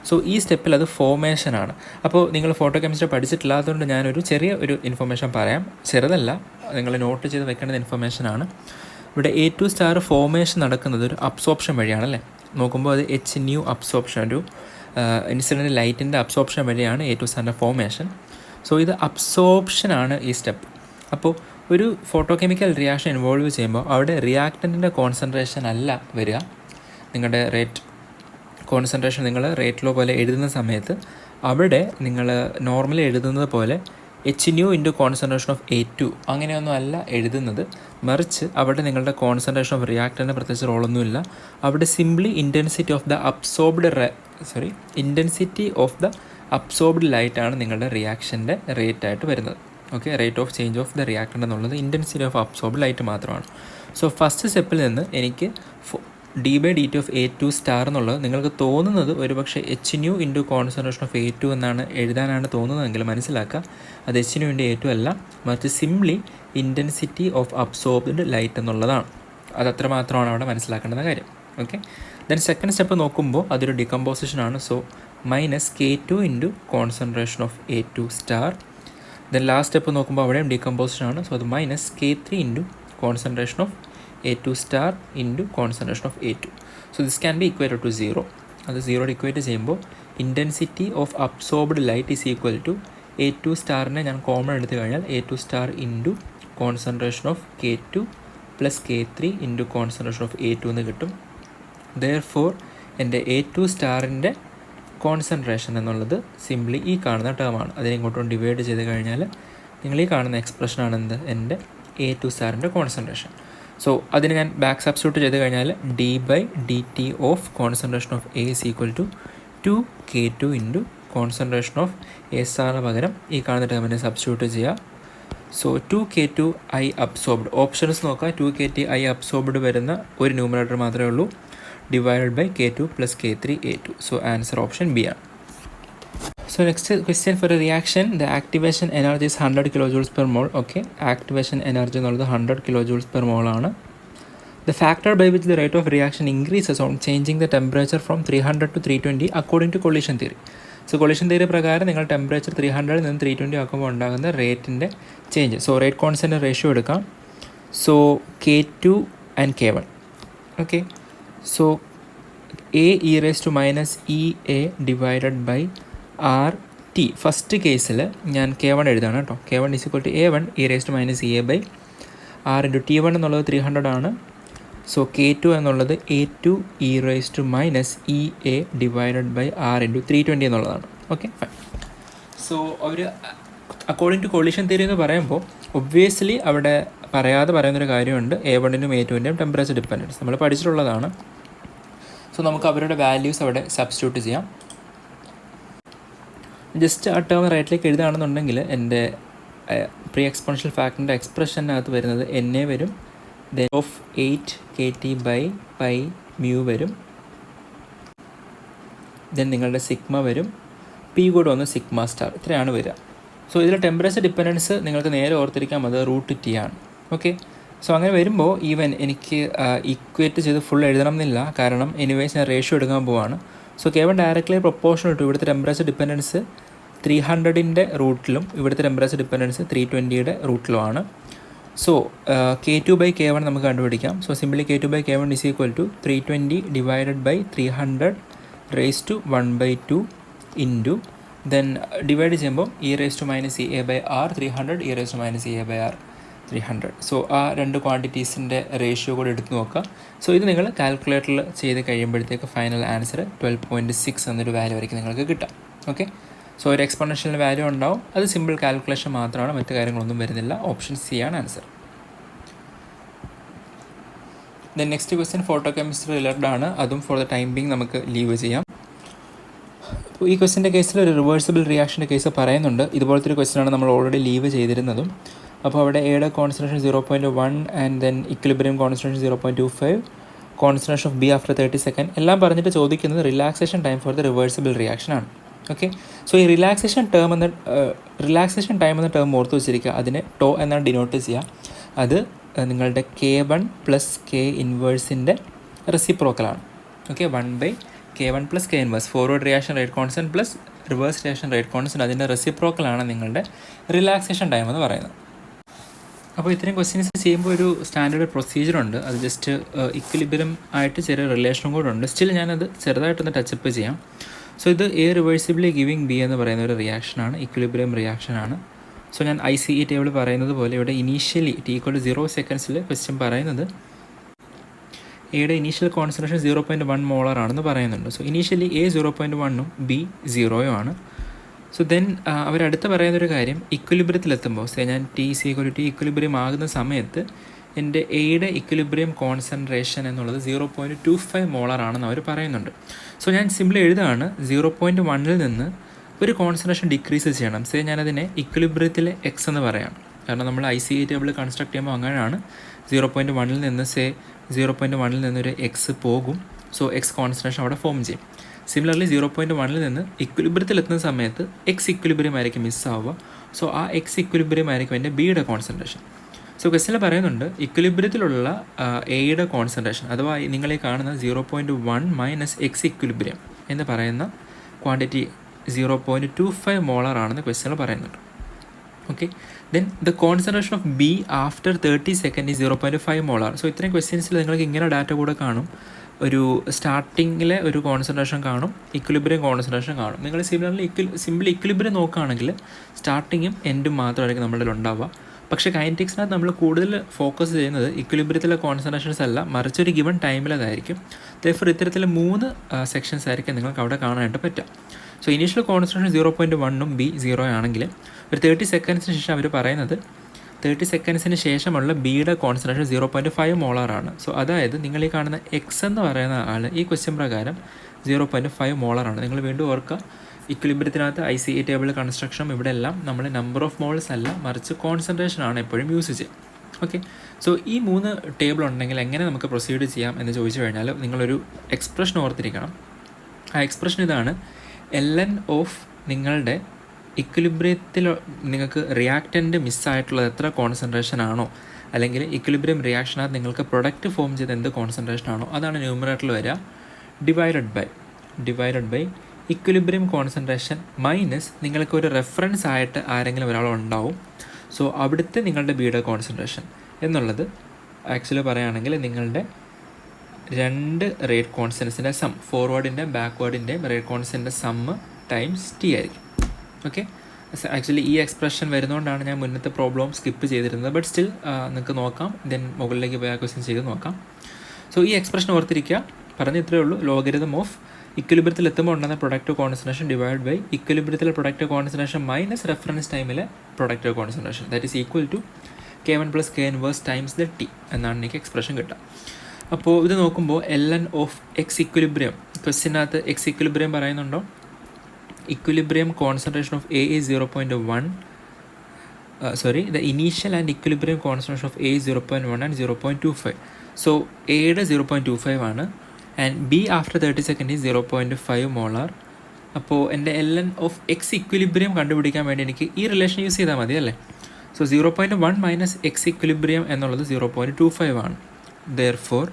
സോ ഈ സ്റ്റെപ്പിൽ അത് ഫോർമേഷനാണ്. അപ്പോൾ നിങ്ങൾ ഫോട്ടോ കെമിസ്ട്രി പഠിച്ചിട്ടില്ലാത്തതുകൊണ്ട് ഞാനൊരു ചെറിയ ഒരു ഇൻഫർമേഷൻ പറയാം. ചെറുതല്ല, നിങ്ങൾ നോട്ട് ചെയ്ത് വെക്കേണ്ട ഇൻഫർമേഷനാണ്. ഇവിടെ A2* ഫോർമേഷൻ നടക്കുന്നത് ഒരു അബ്സോർപ്ഷൻ വഴിയാണല്ലേ. നോക്കുമ്പോൾ അത് HNu അബ്സോർപ്ഷൻ, ഒരു ഇൻസിഡൻറ്റ് ലൈറ്റിൻ്റെ അബ്സോർപ്ഷൻ വഴിയാണ് A2* ഫോർമേഷൻ. സോ ഇത് അബ്സോർപ്ഷനാണ് ഈ സ്റ്റെപ്പ്. അപ്പോൾ ഒരു ഫോട്ടോ കെമിക്കൽ റിയാക്ഷൻ ഇൻവോൾവ് ചെയ്യുമ്പോൾ അവിടെ റിയാക്റ്റൻറ്റിൻ്റെ കോൺസെൻട്രേഷൻ അല്ല വരിക. നിങ്ങളുടെ റേറ്റ് കോൺസെൻട്രേഷൻ നിങ്ങൾ റേറ്റ് ലോ പോലെ എഴുതുന്ന സമയത്ത് അവിടെ നിങ്ങൾ നോർമലി എഴുതുന്നത് പോലെ HNu into concentration of A2 അങ്ങനെയൊന്നും അല്ല എഴുതുന്നത്. മറിച്ച് അവിടെ നിങ്ങളുടെ കോൺസെൻട്രേഷൻ ഓഫ് റിയാക്ടറിന് പ്രത്യേകിച്ച് റോളൊന്നുമില്ല. അവിടെ simply intensity of the absorbed ലൈറ്റാണ് നിങ്ങളുടെ റിയാക്ഷൻ്റെ റേറ്റായിട്ട് വരുന്നത്. Okay, rate of change of the reactor എന്നുള്ളത് ഇൻറ്റൻസിറ്റി ഓഫ് അബ്സോർബ്ഡ് ലൈറ്റ് മാത്രമാണ്. സോ ഫസ്റ്റ് സ്റ്റെപ്പിൽ നിന്ന് എനിക്ക് d/dt ഓഫ് A2* എന്നുള്ളത് നിങ്ങൾക്ക് തോന്നുന്നത് ഒരുപക്ഷെ HNu into concentration of A2 എന്നാണ് എഴുതാനാണ് തോന്നുന്നതെങ്കിൽ മനസ്സിലാക്കുക അത് HNu ഇൻറ്റു A2 അല്ല, മറിച്ച് simply intensity of absorbed light എന്നുള്ളതാണ്. അതത്ര മാത്രമാണ് അവിടെ മനസ്സിലാക്കേണ്ട കാര്യം. ഓക്കെ, ദെൻ സെക്കൻഡ് സ്റ്റെപ്പ് നോക്കുമ്പോൾ അതൊരു ഡികമ്പോസിഷനാണ്. So minus K2 into concentration of A2*. Then last step നോക്കുമ്പോൾ അവിടെയും ഡികമ്പോസിഷനാണ്. സോ അത് minus K3 into concentration of A2* into concentration of A2. So this can be equated to 0. അത് 0 equate ചെയ്യുമ്പോൾ intensity of absorbed light is equal to A2* ഞാൻ common എടുത്തു കഴിഞ്ഞാൽ A2* into concentration of K2 plus K3 into concentration of A2 എന്ന് കിട്ടും. Therefore എൻ്റെ A2* concentration എന്നുള്ളത് simply ഈ കാണുന്ന ടേമാണ്. അതിനെ ഇങ്ങോട്ടും ഡിവൈഡ് ചെയ്ത് കഴിഞ്ഞാൽ നിങ്ങൾ ഈ കാണുന്ന എക്സ്പ്രഷനാണ് എന്ത്? എൻ്റെ A2* കോൺസെൻട്രേഷൻ. സോ അതിന് ഞാൻ ബാക്ക് സബ്സ്റ്റിറ്റ്യൂട്ട് ചെയ്ത് കഴിഞ്ഞാൽ d/dt of concentration of A is equal to 2K2 into concentration of S പകരം ഈ കാണുന്ന ടേമിനെ സബ്സ്റ്റിറ്റ്യൂട്ട് ചെയ്യുക. So 2K2 I absorbed, options നോക്കുക, 2K2 I അബ്സോർബ്ഡ് വരുന്ന ഒരു ന്യൂമറേറ്റർ മാത്രമേ ഉള്ളൂ, divided by K2 plus K3A2. So answer option B ആണ്. So next question for a reaction, the activation energy is 100 kilojoules per mole. Okay, activation energy എന്നുള്ളത് 100 kilojoules per mole ആണ്. The factor by which the rate of reaction increases on changing the temperature from 300 to 320 according to collision theory. So collision theory പ്രകാരം നിങ്ങൾ temperature 300 നിന്ന് 320 ആക്കുമ്പോൾ ഉണ്ടാകുന്ന റേറ്റിൻ്റെ change. So rate constant ratio എടുക്കാം. So K2 and K1. Okay, so A e⁻ divided by RT. First കേസിൽ ഞാൻ K1 എഴുതാണ് കേട്ടോ. K1 is equal to A1 e⁻ by R into T1 എന്നുള്ളത് 300 ആണ്. സോ K2 എന്നുള്ളത് A2 e⁻ divided by R into 320 എന്നുള്ളതാണ്. Okay, fine. So അവർ according to collision theory എന്ന് പറയുമ്പോൾ ഒബ്വിയസ്ലി അവിടെ പറയാതെ പറയുന്നൊരു കാര്യമുണ്ട്, A1ൻ്റെയും A2ൻ്റെയും ടെമ്പറേച്ചർ ഡിപ്പെൻഡൻസ് നമ്മൾ പഠിച്ചിട്ടുള്ളതാണ്. സോ നമുക്ക് അവരുടെ വാല്യൂസ് അവിടെ സബ്സ്റ്റിറ്റ്യൂട്ട് ചെയ്യാം. ജസ്റ്റ് ആ ടേം റൈറ്റിലേക്ക് എഴുതുകയാണെന്നുണ്ടെങ്കിൽ എൻ്റെ പ്രീ എക്സ്പോണൻഷ്യൽ ഫാക്ടറിൻ്റെ എക്സ്പ്രഷനകത്ത് വരുന്നത് NA വരും, ദെൻ ഓഫ് 8KT/πμ വരും, ദെൻ നിങ്ങളുടെ സിഗ്മ വരും, P കൂടെ ഒന്ന് സിഗ്മ സ്റ്റാർ, ഇത്രയാണ് വരിക. സോ ഇതിൽ ടെമ്പറേച്ചർ ഡിപ്പെൻഡൻസ് നിങ്ങൾക്ക് നേരെ ഓർത്തിരിക്കാം, അത് √T ആണ്. ഓക്കെ, സോ അങ്ങനെ വരുമ്പോൾ ഈവൻ എനിക്ക് ഇക്വേറ്റ് ചെയ്ത് ഫുൾ എഴുതണം എന്നില്ല, കാരണം എനിവേസ് ഞാൻ റേഷ്യോ എടുക്കാൻ പോവാണ്. So K1 directly proportional to ഇവിടുത്തെ ടെമ്പറേച്ചർ ഡിപ്പെൻഡൻസ് 300ൻ്റെ റൂട്ടിലും ഇവിടുത്തെ ടെമ്പറേച്ചർ ഡിപ്പെൻഡൻസ് 320യുടെ റൂട്ടിലുമാണ്. സോ K2/K1 നമുക്ക് കണ്ടുപിടിക്കാം. So simply K2/K1 is equal to 320 divided by 300 raise to 1/2 into then divide ചെയ്യുമ്പോൾ e⁻ R 300 e⁻ R 300. So ആ രണ്ട് ക്വാണ്ടിറ്റീസിൻ്റെ റേഷ്യോ കൂടെ എടുത്ത് നോക്കുക. സോ ഇത് നിങ്ങൾ കാൽക്കുലേറ്ററിൽ ചെയ്ത് കഴിയുമ്പോഴത്തേക്ക് ഫൈനൽ ആൻസർ 12.6 എന്നൊരു വാല്യൂ ആയിരിക്കും നിങ്ങൾക്ക് കിട്ടാം. ഓക്കെ, സോ ഒരു എക്സ്പോണൻഷ്യൽ വാല്യൂ ഉണ്ടാവും, അത് സിമ്പിൾ കാൽക്കുലേഷൻ മാത്രമാണ്, മറ്റു കാര്യങ്ങളൊന്നും വരുന്നില്ല. ഓപ്ഷൻ സി ആണ് answer. Then next question photo chemistry related ആണ്, അതും ഫോർ ദ ടൈം ബീങ് നമുക്ക് ലീവ് ചെയ്യാം. അപ്പോൾ ഈ ക്വസ്റ്റിൻ്റെ കേസിൽ ഒരു റിവേഴ്സിബിൾ റിയാക്ഷൻ്റെ കേസ് പറയുന്നുണ്ട്. ഇതുപോലത്തെ ഒരു ക്വസ്റ്റ്യനാണ് നമ്മൾ ഓൾറെഡി ലീവ് ചെയ്തിരുന്നതും. അപ്പോൾ അവിടെ എയുടെ concentration 0.1 and then equilibrium concentration 0.25, concentration of B after 30 second എല്ലാം പറഞ്ഞിട്ട് ചോദിക്കുന്നത് relaxation time for the reversible reaction ആണ്. ഓക്കെ, സോ ഈ റിലാക്സേഷൻ ടൈം എന്ന ടേം ഓർത്ത് വെച്ചിരിക്കുക, അതിനെ ടോ എന്നാണ് ഡിനോട്ട് ചെയ്യുക. അത് നിങ്ങളുടെ K1 പ്ലസ് K ഇൻവേഴ്സിൻ്റെ റെസിപ്രോക്കലാണ്. Okay, 1/K1 plus K inverse, forward reaction rate constant plus reverse reaction rate constant, അതിൻ്റെ റെസിപ്രോക്കലാണ് നിങ്ങളുടെ റിലാക്സേഷൻ ടൈം എന്ന് പറയുന്നത്. അപ്പോൾ ഇത്രയും ക്വസ്റ്റ്യൻസ് ചെയ്യുമ്പോൾ ഒരു സ്റ്റാൻഡേർഡ് പ്രൊസീജിയറുണ്ട്, അത് ജസ്റ്റ് ഇക്വിലിബ്രിയം ആയിട്ട് ചെറിയ റിലേഷനും കൂടെ ഉണ്ട്. സ്റ്റിൽ ഞാനത് ചെറുതായിട്ടൊന്ന് ടച്ചപ്പ് ചെയ്യാം. സോ ഇത് റിവേഴ്സിബിളി ഗിവിങ് ബി എന്ന് പറയുന്ന ഒരു റിയാക്ഷനാണ്, ഇക്വിലിബ്രിയം റിയാക്ഷനാണ്. സോ ഞാൻ ICE ടേബിൾ പറയുന്നത് പോലെ ഇവിടെ ഇനീഷ്യലി t=0 സെക്കൻഡ്സിൽ ക്വസ്റ്റ്യൻ പറയുന്നത് എയുടെ ഇനീഷ്യൽ കോൺസെൻട്രേഷൻ 0.1 മോളർ ആണെന്ന് പറയുന്നുണ്ട്. സോ ഇനീഷ്യലി A 0.1ഉം B 0 ആണ്. സോ ദെൻ അവരടുത്ത് പറയുന്നൊരു കാര്യം, ഇക്വിലിബ്രിയത്തിലെത്തുമ്പോൾ ഞാൻ T ഇക്വിലിബ്രിയം ആകുന്ന സമയത്ത് എൻ്റെ എയുടെ ഇക്വിലിബ്രിയം കോൺസെൻട്രേഷൻ എന്നുള്ളത് 0.25 മോളർ ആണെന്ന് അവർ പറയുന്നുണ്ട്. സോ ഞാൻ സിംപ്ലി എഴുതാണ് 0.1ൽ നിന്ന് ഒരു കോൺസെൻട്രേഷൻ ഡിക്രീസ് ചെയ്യണം. ഞാനതിനെ ഇക്വിലിബ്രിയത്തിലെ X എന്ന് പറയാം, കാരണം നമ്മൾ ICE ടേബിൾ കൺസ്ട്രക്ട് ചെയ്യുമ്പോൾ അങ്ങനെയാണ്. 0.1ൽ നിന്ന് 0.1ൽ നിന്നൊരു X പോകും. സോ X കോൺസെൻട്രേഷൻ അവിടെ ഫോം ചെയ്യും. സിമിലർലി 0.1ൽ നിന്ന് ഇക്വിലിബ്രിയത്തിലെത്തുന്ന സമയത്ത് X ഇക്വിലിബ്രിയം ആയിരിക്കും മിസ്സാവുക. സോ ആ X ഇക്വിലിബ്രിയം ആയിരിക്കും എൻ്റെ ബിയുടെ കോൺസെൻട്രേഷൻ. സോ ക്വസ്റ്റ്യനിൽ പറയുന്നുണ്ട് ഇക്വിലിബ്രിയത്തിലുള്ള എയുടെ കോൺസെൻട്രേഷൻ, അഥവാ നിങ്ങൾ ഈ കാണുന്ന 0.1 മൈനസ് X ഇക്വിലിബ്രിയം എന്ന് പറയുന്ന ക്വാണ്ടിറ്റി 0.25 മോളർ ആണെന്ന് ക്വസ്റ്റ്യനിൽ പറയുന്നുണ്ട്. Okay, then the concentration of B after 30 second is 0.5 molar. So ഇത്രയും ക്വസ്റ്റ്യൻസിൽ നിങ്ങൾക്ക് ഇങ്ങനെ ഡാറ്റ കൂടെ കാണും. ഒരു സ്റ്റാർട്ടിങ്ങിലെ ഒരു കോൺസെൻട്രേഷൻ കാണും, ഇക്വിലിബ്രിയം കോൺസെൻട്രേഷൻ കാണും. നിങ്ങൾ സിമ്പിൾ ഇക്വിലിബ്രിയം നോക്കുകയാണെങ്കിൽ സ്റ്റാർട്ടിങ്ങും എൻഡും മാത്രമായിരിക്കും നമ്മളുടെ ഉണ്ടാവുക. പക്ഷേ കൈനറ്റിക്സിനകത്ത് നമ്മൾ കൂടുതൽ ഫോക്കസ് ചെയ്യുന്നത് ഇക്വിലിബ്രിയത്തിലെ കോൺസെൻട്രേഷൻസ് അല്ല, മറിച്ചൊരു ഗിവൺ ടൈമിലതായിരിക്കും. ദെർഫോർ ഇത്തരത്തിൽ 3 സെക്ഷൻസ് ആയിരിക്കും നിങ്ങൾക്ക് അവിടെ കാണാനായിട്ട് പറ്റുക. സോ ഇനീഷ്യൽ കോൺസെൻട്രേഷൻ 0.1ഉം B 0 ആണെങ്കിൽ ഒരു 30 സെക്കൻഡ്സിന് ശേഷം അവർ പറയുന്നത് 30 സെക്കൻഡ്സിന് ശേഷമുള്ള ബിയുടെ കോൺസെൻട്രേഷൻ 0.5 മോളാറാണ്. സോ അതായത് നിങ്ങൾ ഈ കാണുന്ന എക്സ് എന്ന് പറയുന്ന ആൾ ഈ ക്വസ്റ്റ്യൻ പ്രകാരം 0.5 മോളാറാണ്. നിങ്ങൾ വീണ്ടും ഓർക്കുക, ഇക്വിലിബ്രിയത്തിനകത്ത് ICE ടേബിൾ കൺസ്ട്രക്ഷനും ഇവിടെ എല്ലാം നമ്മൾ നമ്പർ ഓഫ് മോൾസ് അല്ല, മറിച്ച് കോൺസെൻട്രേഷൻ ആണ് എപ്പോഴും യൂസ് ചെയ്യുക. ഓക്കെ, സോ ഈ 3 ടേബിൾ ഉണ്ടെങ്കിൽ എങ്ങനെ നമുക്ക് പ്രൊസീഡ് ചെയ്യാം എന്ന് ചോദിച്ചു കഴിഞ്ഞാൽ നിങ്ങളൊരു എക്സ്പ്രഷൻ ഓർത്തിരിക്കണം. ആ എക്സ്പ്രഷൻ ഇതാണ്: ln ഓഫ് നിങ്ങളുടെ ഇക്വിലിബ്രിയത്തിൽ നിങ്ങൾക്ക് റിയാക്റ്റൻ്റ് മിസ്സായിട്ടുള്ളത് എത്ര കോൺസെൻട്രേഷൻ ആണോ, അല്ലെങ്കിൽ ഇക്വിലിബ്രിയം റിയാക്ഷനകത്ത് നിങ്ങൾക്ക് പ്രൊഡക്റ്റ് ഫോം ചെയ്ത് എന്ത് കോൺസെൻട്രേഷൻ ആണോ അതാണ് ന്യൂമറേറ്ററിൽ വരിക, divided by equilibrium concentration minus നിങ്ങൾക്ക് ഒരു റെഫറൻസ് ആയിട്ട് ആരെങ്കിലും ഒരാൾ ഉണ്ടാവും. സോ അവിടുത്തെ നിങ്ങളുടെ ബിയുടെ കോൺസെൻട്രേഷൻ എന്നുള്ളത് ആക്ച്വലി പറയുകയാണെങ്കിൽ നിങ്ങളുടെ 2 റേറ്റ് കോൺസ്റ്റൻസിൻ്റെ സം, ഫോർവേഡിൻ്റെയും ബാക്ക്വേർഡിൻ്റെയും റേറ്റ് കോൺസ്റ്റൻ്റെ സമ്മ് ടൈംസ് ടി ആയിരിക്കും. ഓക്കെ, ആക്ച്വലി ഈ എക്സ്പ്രഷൻ വരുന്നതുകൊണ്ടാണ് ഞാൻ മുന്നത്തെ പ്രോബ്ലം സ്കിപ്പ് ചെയ്തിരുന്നത്. ബട്ട് സ്റ്റിൽ നിങ്ങൾക്ക് നോക്കാം, ദെൻ മുകളിലേക്ക് പോയി ആ ക്വസ്റ്റ്യൻ ചെയ്ത് നോക്കാം. സോ ഈ എക്സ്പ്രഷൻ ഓർത്തിരിക്കുക, പറഞ്ഞ ഇത്രയേ ഉള്ളൂ. ലോഗരിതം ഓഫ് ഇക്വിലിബ്രിയത്തിൽ എത്തുമ്പോൾ ഉണ്ടാകുന്ന പ്രൊഡക്റ്റ് കോൺസെൻട്രേഷൻ ഡിവൈഡ് ബൈ ഇക്വിലിബ്രിയത്തിലെ പ്രൊഡക്റ്റ് കോൺസെൻട്രേഷൻ മൈനസ് റെഫറൻസ് ടൈമിലെ product concentration, that is equal to K1 + K inverse times the T എന്നാണ് എനിക്ക് എക്സ്പ്രഷൻ കിട്ടുക. അപ്പോൾ ഇത് നോക്കുമ്പോൾ ln ഓഫ് എക്സ് ഇക്വിലിബ്രിയം, ക്വസ്റ്റ്യനകത്ത് എക്സ് ഇക്വിലിബ്രിയം പറയുന്നുണ്ടോ? Equilibrium concentration of A is 0.1, the initial and equilibrium concentration of A is 0.1 and 0.25. So എയുടെ 0.25 ആണ് and B after 30 second is 0.5 molar. അപ്പോൾ എൻ്റെ ln ഓഫ് എക്സ് ഇക്വിലിബ്രിയം കണ്ടുപിടിക്കാൻ വേണ്ടി എനിക്ക് ഈ റിലേഷൻ യൂസ് ചെയ്താൽ മതി അല്ലേ. സോ 0.1 മൈനസ് എക്സ് ഇക്വിലിബ്രിയം എന്നുള്ളത് 0.25 ആണ്. ദെയർഫോർ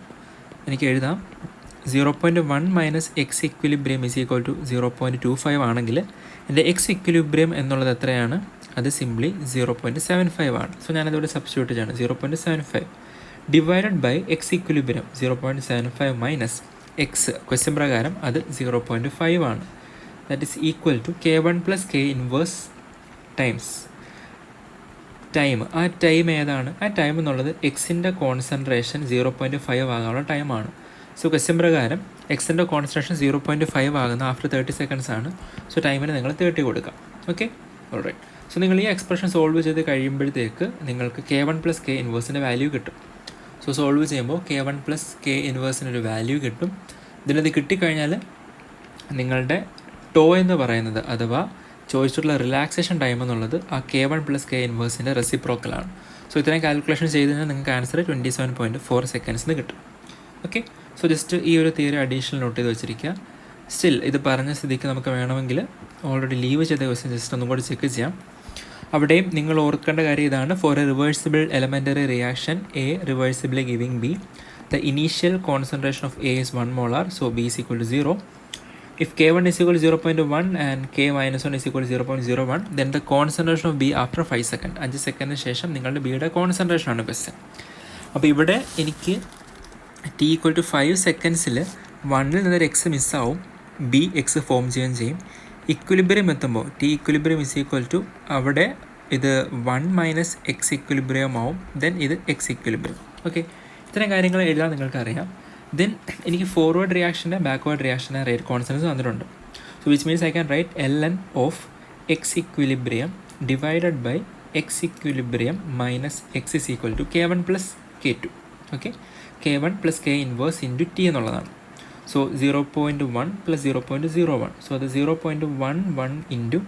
എനിക്ക് എഴുതാം 0.1 minus x equilibrium is equal to 0.25 ആണെങ്കിൽ എൻ്റെ എക്സ് ഇക്വിലിബ്രിയം എന്നുള്ളത് എത്രയാണ്? അത് സിംപ്ലി 0.75 ആണ്. സോ ഞാനതിവിടെ സബ്സ്റ്റിറ്റ്യൂട്ട് ചെയ്യാണ് 0.75 divided by x equilibrium 0.75 minus x, question പ്രകാരം അത് 0.5 ആണ്. That is equal to K1 + K inverse times time. ആ ടൈം ഏതാണ്? ആ ടൈം എന്നുള്ളത് എക്സിൻ്റെ കോൺസെൻട്രേഷൻ 0.5 ആകാനുള്ള ടൈമാണ്. സോ ക്വസ്റ്റ്യൻ പ്രകാരം എക്സിൻ്റെ കോൺസെൻട്രേഷൻ 0.5 ആകുന്ന ആഫ്റ്റർ 30 സെക്കൻഡ്സ് ആണ്. സോ ടൈമിന് നിങ്ങൾ 30 കൊടുക്കാം. Okay, alright. സോ നിങ്ങൾ ഈ എക്സ്പ്രഷൻ സോൾവ് ചെയ്ത് കഴിയുമ്പോഴത്തേക്ക് നിങ്ങൾക്ക് K1 + K ഇൻവേഴ്സിൻ്റെ വാല്യൂ കിട്ടും. സോ സോൾവ് ചെയ്യുമ്പോൾ K1 + K ഇൻവേഴ്സിനൊരു വാല്യൂ കിട്ടും. ഇതിനത് കിട്ടിക്കഴിഞ്ഞാൽ നിങ്ങളുടെ ടോ എന്ന് പറയുന്നത് അഥവാ ചോദിച്ചിട്ടുള്ള റിലാക്സേഷൻ ടൈം എന്നുള്ളത് ആ K1 + K ഇൻവേഴ്സിൻ്റെ റെസിപ്രോക്കലാണ്. സോ ഇത്രയും കാൽക്കുലേഷൻ ചെയ്ത് കഴിഞ്ഞാൽ നിങ്ങൾക്ക് ആൻസർ 27.4 സെക്കൻഡ്സിന് കിട്ടും. ഓക്കെ, സോ ജസ്റ്റ് ഈ ഒരു തിയറി അഡീഷണൽ നോട്ട് ചെയ്ത് വെച്ചിരിക്കുക. സ്റ്റിൽ ഇത് പറഞ്ഞ സ്ഥിതിക്ക് നമുക്ക് വേണമെങ്കിൽ ഓൾറെഡി ലീവ് ചെയ്ത ക്വസ്റ്റ്യൻ ജസ്റ്റ് ഒന്നും കൂടി ചെക്ക് ചെയ്യാം. അവിടെയും നിങ്ങൾ ഓർക്കേണ്ട കാര്യം ഇതാണ്: for a reversible elementary reaction A reversibly giving B, the initial concentration of A is 1 molar, so B is equal to 0. If K1 is equal to 0.1 and K minus 1 is equal to 0.01, then the concentration of B after 5 seconds, 5 സെക്കൻഡിന് ശേഷം നിങ്ങളുടെ ബിയുടെ concentration ആണ് question. അപ്പോൾ ഇവിടെ എനിക്ക് T = 5 സെക്കൻഡ്സിൽ 1ൽ നിന്നൊരു എക്സ് മിസ്സാവും, B എക്സ് ഫോം ചെയ്യുകയും ചെയ്യും. ഇക്വിലിബ്രിയം എത്തുമ്പോൾ T equilibrium is equal to അവിടെ ഇത് 1 മൈനസ് എക്സ് ഇക്വിലിബ്രിയം ആവും, ദെൻ ഇത് എക്സ് ഇക്വിലിബ്രിയം. ഓക്കെ, ഇത്തരം കാര്യങ്ങൾ എഴുതാൻ നിങ്ങൾക്കറിയാം. ദെൻ എനിക്ക് ഫോർവേഡ് റിയാക്ഷൻ്റെ ബാക്ക്വേർഡ് റിയാക്ഷൻ്റെ റേറ്റ് കോൺസ്റ്റൻസ് തന്നിട്ടുണ്ട്. So which means I can write ln of x equilibrium divided by x equilibrium minus x is equal to K1 + K2. Okay, K1 + K inverse into T എന്നുള്ളതാണ്. So 0.1 + 0.01, so അത് 0.11 into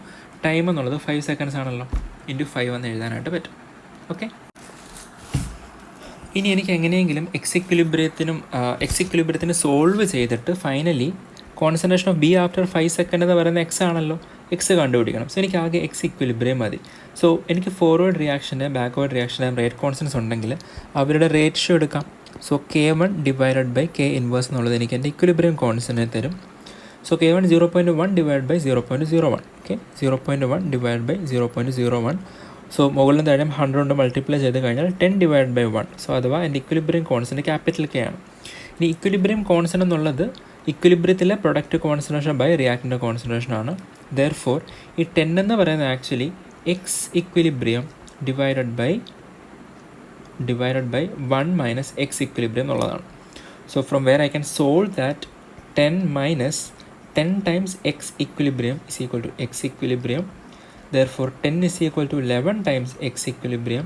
time എന്നുള്ളത് 5 seconds ആണല്ലോ, into 5 എന്ന് എഴുതാനായിട്ട് പറ്റും. Okay, ഇനി എനിക്ക് എങ്ങനെയെങ്കിലും എക്സ് ഇക്വിലിബ്രിയത്തിന് സോൾവ് ചെയ്തിട്ട് finally concentration of B after 5 second എന്ന് പറയുന്ന എക്സ് ആണല്ലോ, എക്സ് കണ്ടുപിടിക്കണം. സോ എനിക്ക് ആകെ എക്സ് ഇക്വിലിബ്രിയം മതി. സോ എനിക്ക് ഫോർവേഡ് റിയാക്ഷൻ്റെ ബാക്ക്വേർഡ് റിയാക്ഷൻ്റെ റേറ്റ് കോൺസ്റ്റൻസ് ഉണ്ടെങ്കിൽ അവരുടെ റേഷ്യോ എടുക്കാം. So K1 divided by K inverse എന്നുള്ളത് എനിക്ക് എൻ്റെ ഇക്വിലിബ്രിയം കോൺസ്റ്റൻറ്റിനെ തരും. So K1 0.1 divide by 0.01. Okay, 0.1 divide by 0.01. So മുകളിൽ താഴെ 100 കൊണ്ട് മൾട്ടിപ്ലൈ ചെയ്ത് കഴിഞ്ഞാൽ 10 ഡിവൈഡ് ബൈ 1. സോ അഥവാ എൻ്റെ ഇക്വിലിബ്രിയം കോൺസ്റ്റൻറ്റ് ക്യാപിറ്റൽ K ആണ്. ഇനി ഇക്വിലിബ്രിയം കോൺസ്റ്റൻറ്റ് എന്നുള്ളത് ഇക്വിലിബ്രിയത്തിലെ പ്രൊഡക്റ്റ് കോൺസെൻട്രേഷൻ ബൈ റിയാക്റ്റിൻ്റെ കോൺസെൻട്രേഷൻ ആണ്. ദെയർഫോർ ഈ 10 എന്ന് പറയുന്നത് actually x equilibrium divided by 1 minus x equilibrium എന്നുള്ളതാണ്. So from where I can solve that 10 minus 10 times x equilibrium is equal to x equilibrium. Therefore 10 is equal to 11 times x equilibrium.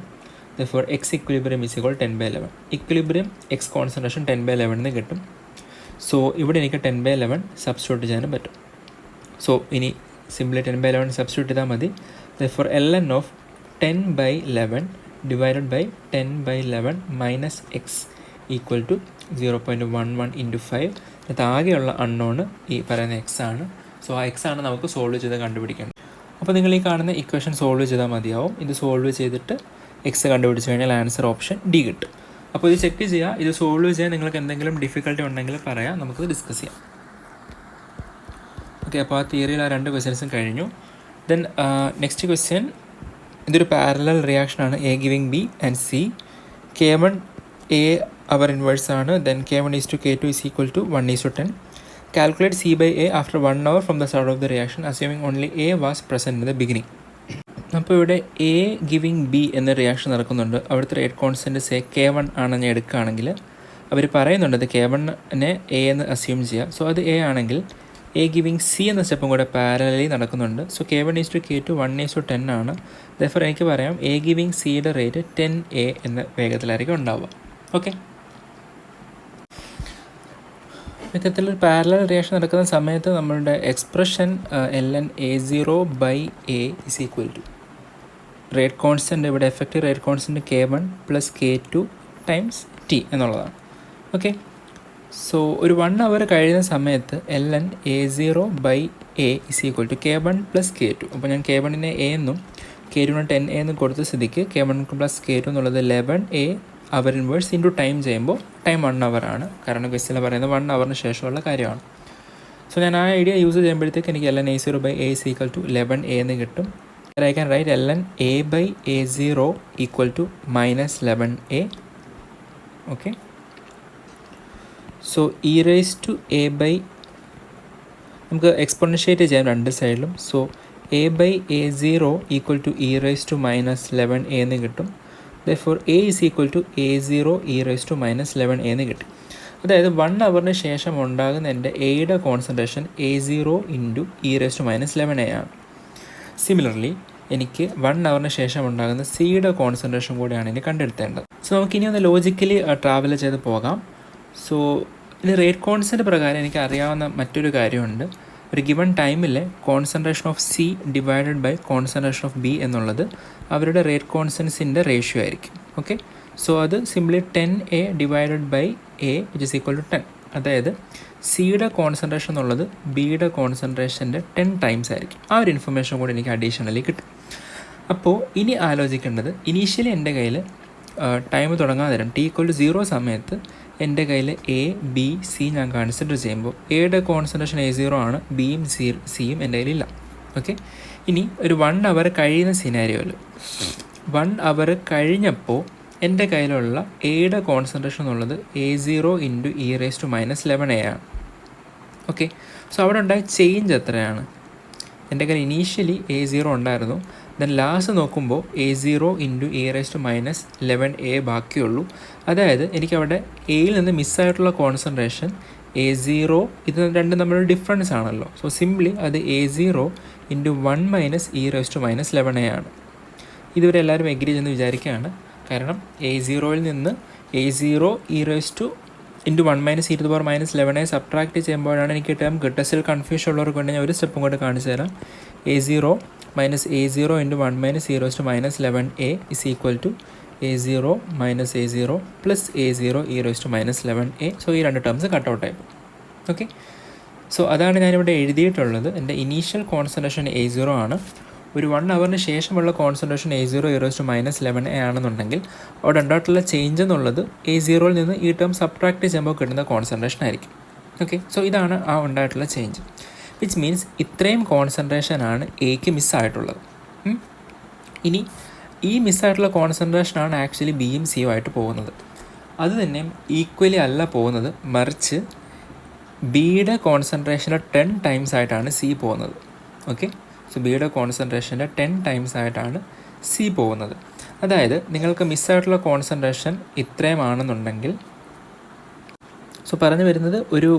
Therefore x equilibrium is equal 10/11. Equilibrium x concentration 10/11 എന്ന് കിട്ടും. So ഇവിടെ എനിക്ക് 10/11 substitute ചെയ്യാനും പറ്റും. So ഇനി simply 10/11 substitute ചെയ്താൽ മതി. Therefore ln of 10/11 divided by 10/11 minus x equal to 0.11 into 5. ഇത് ആകെയുള്ള അൺനോണ് ഈ പറയുന്ന എക്സ് ആണ്. സോ ആ എക്സ് ആണ് നമുക്ക് സോൾവ് ചെയ്ത് കണ്ടുപിടിക്കേണ്ടത്. അപ്പോൾ നിങ്ങൾ ഈ കാണുന്ന ഇക്വേഷൻ സോൾവ് ചെയ്താൽ മതിയാവും. ഇത് സോൾവ് ചെയ്തിട്ട് എക്സ് കണ്ടുപിടിച്ച് കഴിഞ്ഞാൽ ആൻസർ ഓപ്ഷൻ ഡി കിട്ടും. അപ്പോൾ ഇത് ചെക്ക് ചെയ്യുക. ഇത് സോൾവ് ചെയ്യാൻ നിങ്ങൾക്ക് എന്തെങ്കിലും ഡിഫിക്കൽട്ടി ഉണ്ടെങ്കിൽ പറയാം, നമുക്കത് ഡിസ്കസ് ചെയ്യാം. ഓക്കെ, അപ്പോൾ ആ തിയറിയിൽ ആ 2 ക്വസ്റ്റ്യൻസും കഴിഞ്ഞു. ദെൻ നെക്സ്റ്റ് ക്വസ്റ്റ്യൻ, ഇതൊരു പാരലൽ റിയാക്ഷനാണ്. A giving B and C. K1 A our inverse ആണ്. Then K1 is to K2 is equal to 1 is to 10. Calculate C by A after 1 hour from the start of the reaction assuming only A was present in the beginning. അപ്പോൾ ഇവിടെ A giving B എന്ന reaction നടക്കുന്നുണ്ട്. അവിടുത്തെ rate constant say K1 ആണെന്ന് എടുക്കുകയാണെങ്കിൽ അവർ പറയുന്നുണ്ട് അത് K1നെ A എന്ന് അസ്യൂം ചെയ്യുക. സോ അത് എ ആണെങ്കിൽ എ ഗിവിങ് സി എന്ന സ്റ്റെപ്പും കൂടെ പാരലലി നടക്കുന്നുണ്ട്. So K1 is to K2 1 is to 10 ആണ്. ദെർഫോർ എനിക്ക് പറയാം എ ഗിവിങ് സിയുടെ റേറ്റ് 10A എന്ന വേഗത്തിലായിരിക്കും ഉണ്ടാവുക. ഓക്കെ, ഇത്തരത്തിലൊരു പാരലൽ റിയാക്ഷൻ നടക്കുന്ന സമയത്ത് നമ്മളുടെ expression ln A0/A is equal to rate constant, ഇവിടെ effective rate constant K1 + K2 times T എന്നുള്ളതാണ്. ഓക്കെ, സോ ഒരു 1 hour കഴിയുന്ന സമയത്ത് ln A0/A is equal to K1 + K2. അപ്പോൾ ഞാൻ K1നെ A എന്നും K2നെ 10A എന്നും കൊടുത്ത സ്ഥിതിക്ക് K1 + K2 എന്നുള്ളത് 11A അവർ ഇൻവേഴ്സ് ഇൻറ്റു ടൈം ചെയ്യുമ്പോൾ ടൈം 1 hour ആണ്. കാരണം ക്വസ്റ്റ്യനിൽ പറയുന്നത് 1 hourന് ശേഷമുള്ള കാര്യമാണ്. സോ ഞാൻ ആ ഐഡിയ യൂസ് ചെയ്യുമ്പോഴത്തേക്ക് എനിക്ക് ln A0/A is equal to 11A എന്ന് കിട്ടും. I can write ln A/A0 equal to minus 11A. Okay, so e raised to A by, നമുക്ക് എക്സ്പോണൻഷ്യേറ്റ് ചെയ്യാം രണ്ട് സൈഡിലും. So A/A0 equal to e raised to minus 11A എന്ന് കിട്ടും. Therefore A is equal to A0 e raised to minus 11A എന്ന് കിട്ടും. അതായത് 1 hourന് ശേഷം ഉണ്ടാകുന്ന എൻ്റെ എയുടെ concentration A0 into e raised to minus 11A ആണ്. സിമിലർലി എനിക്ക് 1 hourന് ശേഷം ഉണ്ടാകുന്ന സിയുടെ കോൺസെൻട്രേഷൻ കൂടെയാണ് ഇനി കണ്ടെടുത്തേണ്ടത്. സോ നമുക്കിനി ഒന്ന് ലോജിക്കലി ട്രാവൽ ചെയ്ത് പോകാം. സോ ഇത് റേറ്റ് കോൺസ്റ്റൻറ്റ് പ്രകാരം എനിക്ക് അറിയാവുന്ന മറ്റൊരു കാര്യമുണ്ട്. ഒരു ഗിവൺ ടൈമിലെ concentration of C divided by concentration of B എന്നുള്ളത് അവരുടെ റേറ്റ് കോൺസ്റ്റൻസിൻ്റെ റേഷ്യോ ആയിരിക്കും. ഓക്കെ, സോ അത് simply 10A divided by A which is equal to 10. അതായത് സിയുടെ കോൺസെൻട്രേഷൻ എന്നുള്ളത് ബിയുടെ കോൺസെൻട്രേഷൻ്റെ 10 ടൈംസ് ആയിരിക്കും. ആ ഒരു ഇൻഫർമേഷൻ കൂടി എനിക്ക് അഡീഷണലി കിട്ടും. അപ്പോൾ ഇനി ആലോചിക്കേണ്ടത്, ഇനീഷ്യലി എൻ്റെ കയ്യിൽ ടൈം തുടങ്ങാൻ നേരം t=0 സമയത്ത് എൻ്റെ കയ്യിൽ എ ബി സി ഞാൻ കൺസിഡർ ചെയ്യുമ്പോൾ എയുടെ കോൺസെൻട്രേഷൻ A0 ആണ്, ബിയും സിയും എൻ്റെ കയ്യിലില്ല. ഓക്കെ, ഇനി ഒരു 1 hour കഴിയുന്ന സിനാരിയോയിൽ 1 hour കഴിഞ്ഞപ്പോൾ എൻ്റെ കയ്യിലുള്ള എയുടെ കോൺസെൻട്രേഷൻ എന്നുള്ളത് A0 into e raised to minus 11A ആണ്. ഓക്കെ, സോ അവിടെ ഉണ്ടായ ചേഞ്ച് എത്രയാണ്? എൻ്റെ കയ്യിൽ ഇനീഷ്യലി A0 ഉണ്ടായിരുന്നു. ദെൻ ലാസ്റ്റ് നോക്കുമ്പോൾ A0 into e raised to minus 11A ബാക്കിയുള്ളൂ. അതായത് എനിക്കവിടെ എയിൽ നിന്ന് മിസ്സായിട്ടുള്ള കോൺസെൻട്രേഷൻ A0, ഇത് രണ്ടും തമ്മിലുള്ള ഡിഫറൻസ് ആണല്ലോ. സോ സിംപ്ലി അത് A0 into 1 minus e raised to minus 11A ആണ്. ഇതുവരെ എല്ലാവരും എഗ്രി ചെയ്യുമെന്ന് വിചാരിക്കുകയാണ്. കാരണം A0യിൽ നിന്ന് A0 e raised to into 1 minus e to the power minus 11A subtract ചെയ്യുമ്പോഴാണ് എനിക്ക് ടേം കിട്ടുക. സ്റ്റിൽ കൺഫ്യൂഷൻ ഉള്ളവർക്ക് കൊണ്ട് ഞാൻ ഒരു സ്റ്റെപ്പും കൂടെ കാണിച്ചു തരാം. A0 minus A0 into 1 minus e raised to minus 11A is equal to A0 minus A0 plus A0 e raised to minus 11A. So ഈ രണ്ട് ടേംസ് കട്ട് ഔട്ട് ആയി. ഓക്കെ, സോ അതാണ് ഞാനിവിടെ എഴുതിയിട്ടുള്ളത്. എൻ്റെ ഇനീഷ്യൽ കോൺസെൻട്രേഷൻ A0 ആണ്. ഒരു 1 hourന് ശേഷമുള്ള concentration A0 e raised to minus 11A ആണെന്നുണ്ടെങ്കിൽ അവിടെ ഉണ്ടായിട്ടുള്ള ചേഞ്ച് എന്നുള്ളത് A0യിൽ നിന്ന് ഈ ടേം സബ്ട്രാക്ട് ചെയ്യുമ്പോൾ കിട്ടുന്ന കോൺസെൻട്രേഷൻ ആയിരിക്കും. ഓക്കെ, സോ ഇതാണ് ആ ഉണ്ടായിട്ടുള്ള ചേഞ്ച്. വിച്ച് മീൻസ് ഇത്രയും കോൺസെൻട്രേഷനാണ് എക്ക് മിസ്സായിട്ടുള്ളത്. ഇനി ഈ മിസ്സായിട്ടുള്ള കോൺസെൻട്രേഷനാണ് ആക്ച്വലി ബിയും സിയും ആയിട്ട് പോകുന്നത്. അത് തന്നെ ഈക്വലി അല്ല പോകുന്നത്, മറിച്ച് ബിയുടെ കോൺസെൻട്രേഷൻ്റെ 10 ടൈംസ് ആയിട്ടാണ് സി പോകുന്നത്. ഓക്കെ, സോ ബിയുടെ കോൺസെൻട്രേഷൻ്റെ 10 ടൈംസ് ആയിട്ടാണ് സി പോകുന്നത്. അതായത് നിങ്ങൾക്ക് മിസ്സായിട്ടുള്ള കോൺസെൻട്രേഷൻ ഇത്രയും ആണെന്നുണ്ടെങ്കിൽ, സോ പറഞ്ഞു വരുന്നത് ഒരു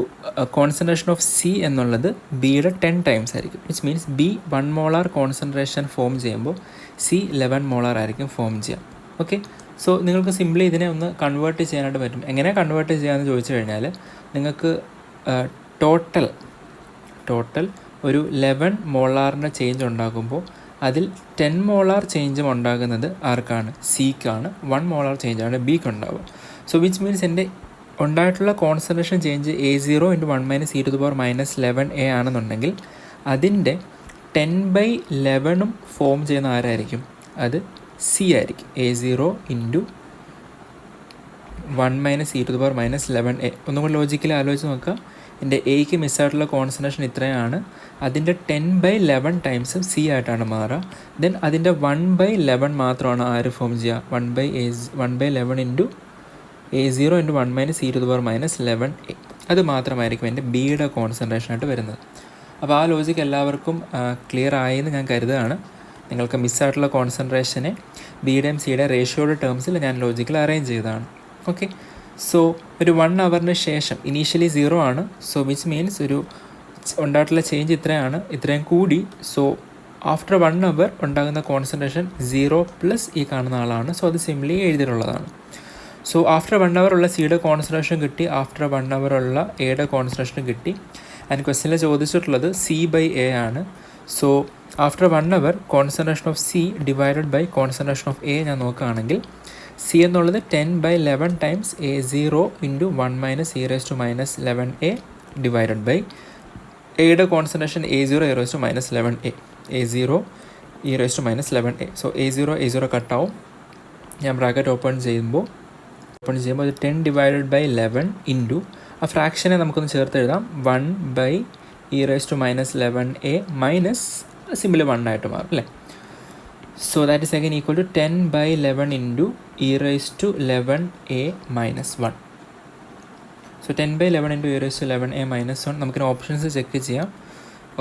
കോൺസെൻട്രേഷൻ ഓഫ് സി എന്നുള്ളത് ബിയുടെ 10 ടൈംസ് ആയിരിക്കും. Which means B 1 molar concentration form ചെയ്യുമ്പോൾ സി 11 മോളാർ ആയിരിക്കും ഫോം ചെയ്യുക. ഓക്കെ, സോ നിങ്ങൾക്ക് സിംപ്ലി ഇതിനെ ഒന്ന് കൺവേർട്ട് ചെയ്യാനായിട്ട് പറ്റും. എങ്ങനെ കൺവേർട്ട് ചെയ്യാമെന്ന് ചോദിച്ചു കഴിഞ്ഞാൽ നിങ്ങൾക്ക് ടോട്ടൽ ഒരു 11 മോളാറിൻ്റെ ചേഞ്ച് ഉണ്ടാകുമ്പോൾ അതിൽ 10 മോളാർ ചേഞ്ചും ഉണ്ടാകുന്നത് ആർക്കാണ്? സിക്കാണ്. 1 മോളാർ ചേഞ്ചാണ് ബിക്ക് ഉണ്ടാവുക. സോ വിച്ച് മീൻസ് എൻ്റെ ഉണ്ടായിട്ടുള്ള കോൺസെൻട്രേഷൻ ചേഞ്ച് A0 × 1 - e⁻11A ആണെന്നുണ്ടെങ്കിൽ അതിൻ്റെ 10/11 ഫോം ചെയ്യുന്ന ആരായിരിക്കും? അത് സി ആയിരിക്കും. A0 × 1 - e⁻11A. ഒന്നും കൂടി ലോജിക്കലി ആലോചിച്ച് നോക്കുക. എൻ്റെ എയ്ക്ക് മിസ്സായിട്ടുള്ള കോൺസെൻട്രേഷൻ ഇത്രയാണ്, അതിൻ്റെ 10/11 ടൈംസ് സി ആയിട്ടാണ് മാറുക. ദെൻ അതിൻ്റെ 1/11 മാത്രമാണ് ആര് ഫോം ചെയ്യുക? 1/11 × A0 × 1 - e⁻11A. അത് മാത്രമായിരിക്കും എൻ്റെ ബിയുടെ കോൺസെൻട്രേഷനായിട്ട് വരുന്നത്. അപ്പോൾ ആ ലോജിക്ക് എല്ലാവർക്കും ക്ലിയർ ആയെന്ന് ഞാൻ കരുതുകയാണ്. നിങ്ങൾക്ക് മിസ്സായിട്ടുള്ള കോൺസെൻട്രേഷനെ ബിയുടെയും സിയുടെ റേഷ്യോയുടെ ടേംസിൽ ഞാൻ ലോജിക്കൽ അറേഞ്ച് ചെയ്തതാണ്. ഓക്കെ, സോ ഒരു 1 അവറിന് ശേഷം ഇനീഷ്യലി 0 ആണ്. സോ വിച്ച് മീൻസ് ഒരു ഉണ്ടായിട്ടുള്ള ചേഞ്ച് ഇത്രയും കൂടി. സോ ആഫ്റ്റർ 1 അവർ ഉണ്ടാകുന്ന കോൺസെൻട്രേഷൻ 0 + ഈ കാണുന്ന ആളാണ്. സോ അത് സിംപ്ലി എഴുതിയിട്ടുള്ളതാണ്. സോ ആഫ്റ്റർ 1 അവർ ഉള്ള സിയുടെ കോൺസെൻട്രേഷൻ കിട്ടി, ആഫ്റ്റർ 1 അവർ ഉള്ള എയുടെ കോൺസെൻട്രേഷൻ കിട്ടി. ആൻഡ് ക്വസ്റ്റ്യനിൽ ചോദിച്ചിട്ടുള്ളത് C/A ആണ്. So after 1 hour concentration of C divided by concentration of A ഞാൻ നോക്കുകയാണെങ്കിൽ സി എന്നുള്ളത് 10/11 times A0 × 1 - e⁻11A divided by എയുടെ concentration A0 e⁻11A. A0 e⁻11A. So A0 കട്ടാവും. ഞാൻ ബ്രാക്കറ്റ് ഓപ്പൺ ചെയ്യുമ്പോൾ അത് 10/11 ഇൻറ്റു ആ ഫ്രാക്ഷനെ നമുക്കൊന്ന് ചേർത്ത് എഴുതാം. 1/e⁻11A മൈനസ് സിമ്പിൾ 1 ആയിട്ട് മാറും അല്ലേ. So that is again equal to 10/11 into e⁻11A minus 1. So 10/11 into e⁻11A minus 1. നമുക്കിന് ഓപ്ഷൻസ് ചെക്ക് ചെയ്യാം.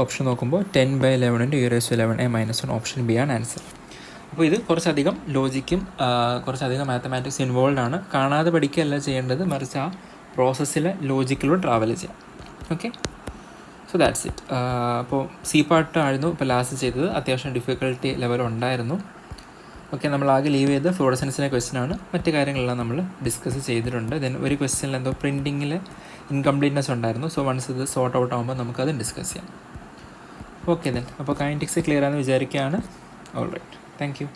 ഓപ്ഷൻ നോക്കുമ്പോൾ 10/11 into e⁻11A minus 1 option B ആണ് ആൻസർ. അപ്പോൾ ഇത് കുറച്ചധികം ലോജിക്കും കുറച്ചധികം മാത്തമാറ്റിക്സ് ഇൻവോൾവ് ആണ്. കാണാതെ പഠിക്കുകയല്ല ചെയ്യേണ്ടത്, മറിച്ച് ആ പ്രോസസ്സിലെ ലോജിക്കിലൂടെ ട്രാവൽ ചെയ്യാം. Okay, so that's it. അപ്പോൾ സി പാർട്ട് ആയിരുന്നു ഇപ്പോൾ ലാസ്റ്റ് ചെയ്തത്. അത്യാവശ്യം ഡിഫിക്കൽട്ടി ലെവൽ ഉണ്ടായിരുന്നു. ഓക്കെ, നമ്മൾ ആകെ ലീവ് ചെയ്ത് ഫ്ലോറസൻസിൻ്റെ ക്വസ്റ്റ്യനാണ്. മറ്റു കാര്യങ്ങളെല്ലാം നമ്മൾ ഡിസ്കസ് ചെയ്തിട്ടുണ്ട്. ദെൻ ഒരു ക്വസ്റ്റ്യനിൽ എന്തോ പ്രിൻറ്റിങ്ങിൽ ഇൻകംപ്ലീറ്റ്നെസ് ഉണ്ടായിരുന്നു. സോ വൺസ് ഇത് സോർട്ട് ഔട്ട് ആകുമ്പോൾ നമുക്കത് ഡിസ്കസ് ചെയ്യാം. ഓക്കെ ദെൻ, അപ്പോൾ കൈനറ്റിക്സ് ക്ലിയർ ആണെന്ന് വിചാരിക്കുകയാണ്. All right, thank U.